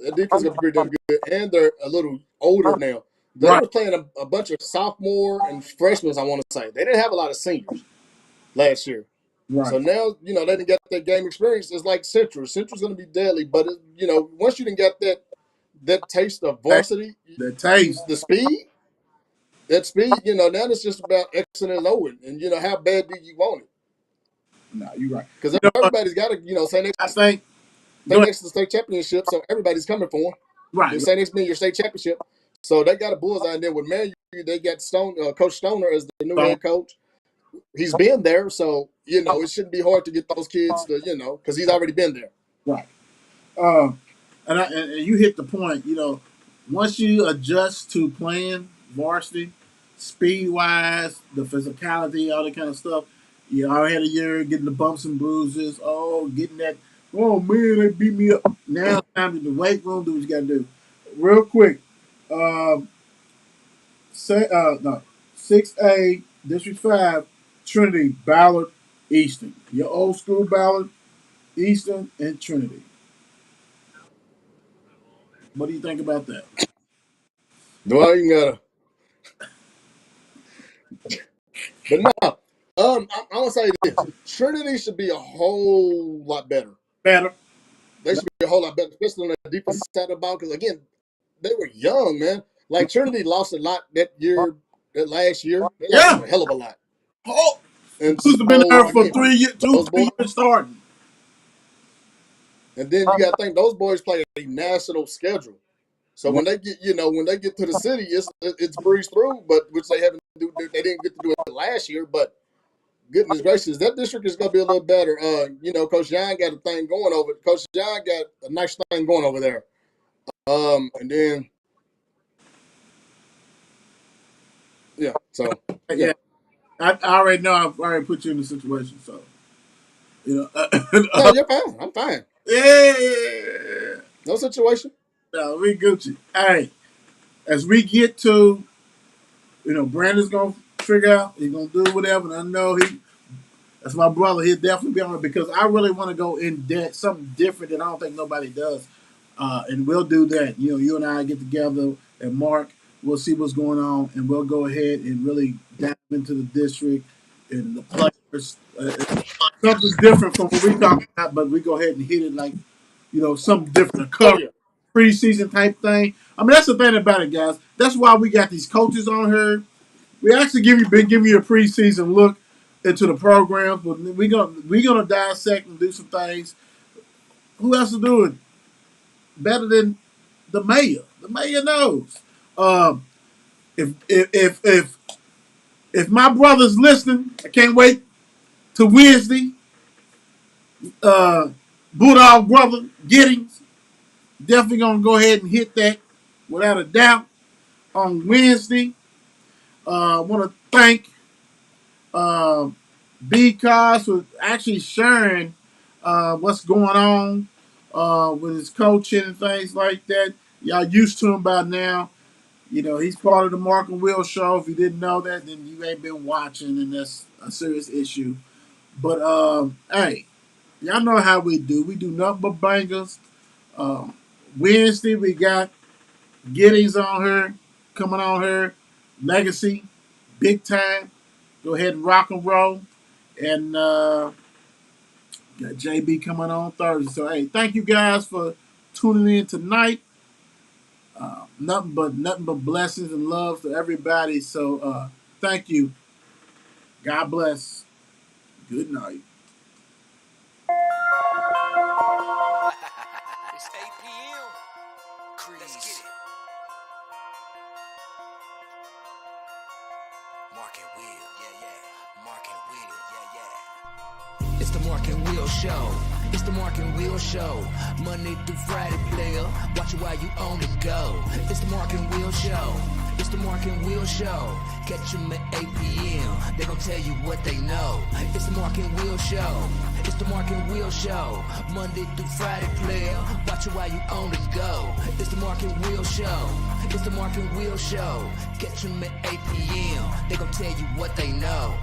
Speaker 3: That defense is going to be pretty damn good, and they're a little older now. They
Speaker 2: Right.
Speaker 3: were playing a bunch of sophomore and freshmen. I want to say they didn't have a lot of seniors last year.
Speaker 2: Right.
Speaker 3: So now, they didn't get that game experience. It's like Central. Central's going to be deadly, but once you didn't get that taste of varsity,
Speaker 2: The taste.
Speaker 3: the speed, that speed, now it's just about Xing and Oing, and how bad do you want it?
Speaker 2: No, you're right.
Speaker 3: Because
Speaker 2: You know what?
Speaker 3: everybody's got to,
Speaker 2: I think.
Speaker 3: St.
Speaker 2: Go ahead.
Speaker 3: X is the state championship, so everybody's coming for them.
Speaker 2: Right.
Speaker 3: Your St. X being your state championship, so they got a bullseye in there with Manu. They got Coach Stoner as the new
Speaker 2: So,
Speaker 3: head coach. He's been there, so it shouldn't be hard to get those kids to because he's already been there.
Speaker 2: right. Um, and you hit the point. Once you adjust to playing varsity, speed wise, the physicality, all that kind of stuff, you already had a year getting the bumps and bruises. Oh, getting that. Oh man, they beat me up. Now it's time to the weight room. Do what you got to do. Real quick. Um, say no, 6A District 5, Trinity, Ballard, Easton. Your old school Ballard, Easton, and Trinity. What do you think about that?
Speaker 3: Do I even gotta? But no, I want to say this: Trinity should be a whole lot better.
Speaker 2: Better.
Speaker 3: They should be a whole lot better, especially on the defensive side of the ball. Because again, they were young, man. Like Trinity lost a lot that last year. They lost
Speaker 2: Yeah.
Speaker 3: a hell of a lot.
Speaker 2: Oh,
Speaker 3: And
Speaker 2: dudes have been
Speaker 3: so
Speaker 2: there for
Speaker 3: again,
Speaker 2: 3 years, two,
Speaker 3: those boys,
Speaker 2: 3 years starting.
Speaker 3: and then you got to think those boys play a national schedule. So when they get to the city, it's breezed through. But which they didn't get to do it last year. But goodness gracious, that district is going to be a little better. Coach John got a thing going over. Coach John got a nice thing going over there. And then so yeah.
Speaker 2: Yeah, I already know. I've already put you in the situation, so you know.
Speaker 3: No, you're fine. I'm fine.
Speaker 2: Yeah,
Speaker 3: No situation.
Speaker 2: no, we Gucci. Hey, as we get to, Brandon's gonna figure out. He's gonna do whatever. And I know that's my brother. He'll definitely be on it because I really want to go in depth, something different that I don't think nobody does. And we'll do that. You and I get together and Mark. We'll see what's going on, and we'll go ahead and really dive into the district and the players. Something different from what we talking about, but we go ahead and hit it like something different, a
Speaker 3: Oh
Speaker 2: cover
Speaker 3: yeah.
Speaker 2: preseason type thing. I mean, that's the thing about it, guys. That's why we got these coaches on here. We actually been giving you a preseason look into the programs, but we gonna dissect and do some things. Who else is doing better than the mayor? The mayor knows. Um, if my brother's listening, I can't wait to Wednesday. Bulldog brother Giddings definitely gonna go ahead and hit that without a doubt on Wednesday. I want to thank uh, B. Cos for actually sharing what's going on with his coaching and things like that. Y'all used to him by now. He's part of the Mark and Will show. If you didn't know that, then you ain't been watching, and that's a serious issue. But hey, y'all know how we do. We do nothing but bangers. Wednesday we got Giddings on her, coming on her, Legacy, big time. Go ahead and rock and roll, and got JB coming on Thursday. So hey, thank you guys for tuning in tonight. Nothing but blessings and love to everybody. So thank you. God bless. Good night.
Speaker 1: It's 8 p.m. Let's get it. Mark and Will, yeah. Mark and Will, yeah. It's the Mark and Will show. It's the Mark and Will show. Monday through Friday, player. Watch it while you on the go. It's the Mark and Will show. It's the Mark and Will show. Catch them at 8 p.m. They gon' tell you what they know. It's the Mark and Will show. It's the Mark and Will show. Monday through Friday, player. Watch it while you on the go. It's the Mark and Will show. It's the Mark and Will show. Catch them at 8 p.m. They gon' tell you what they know.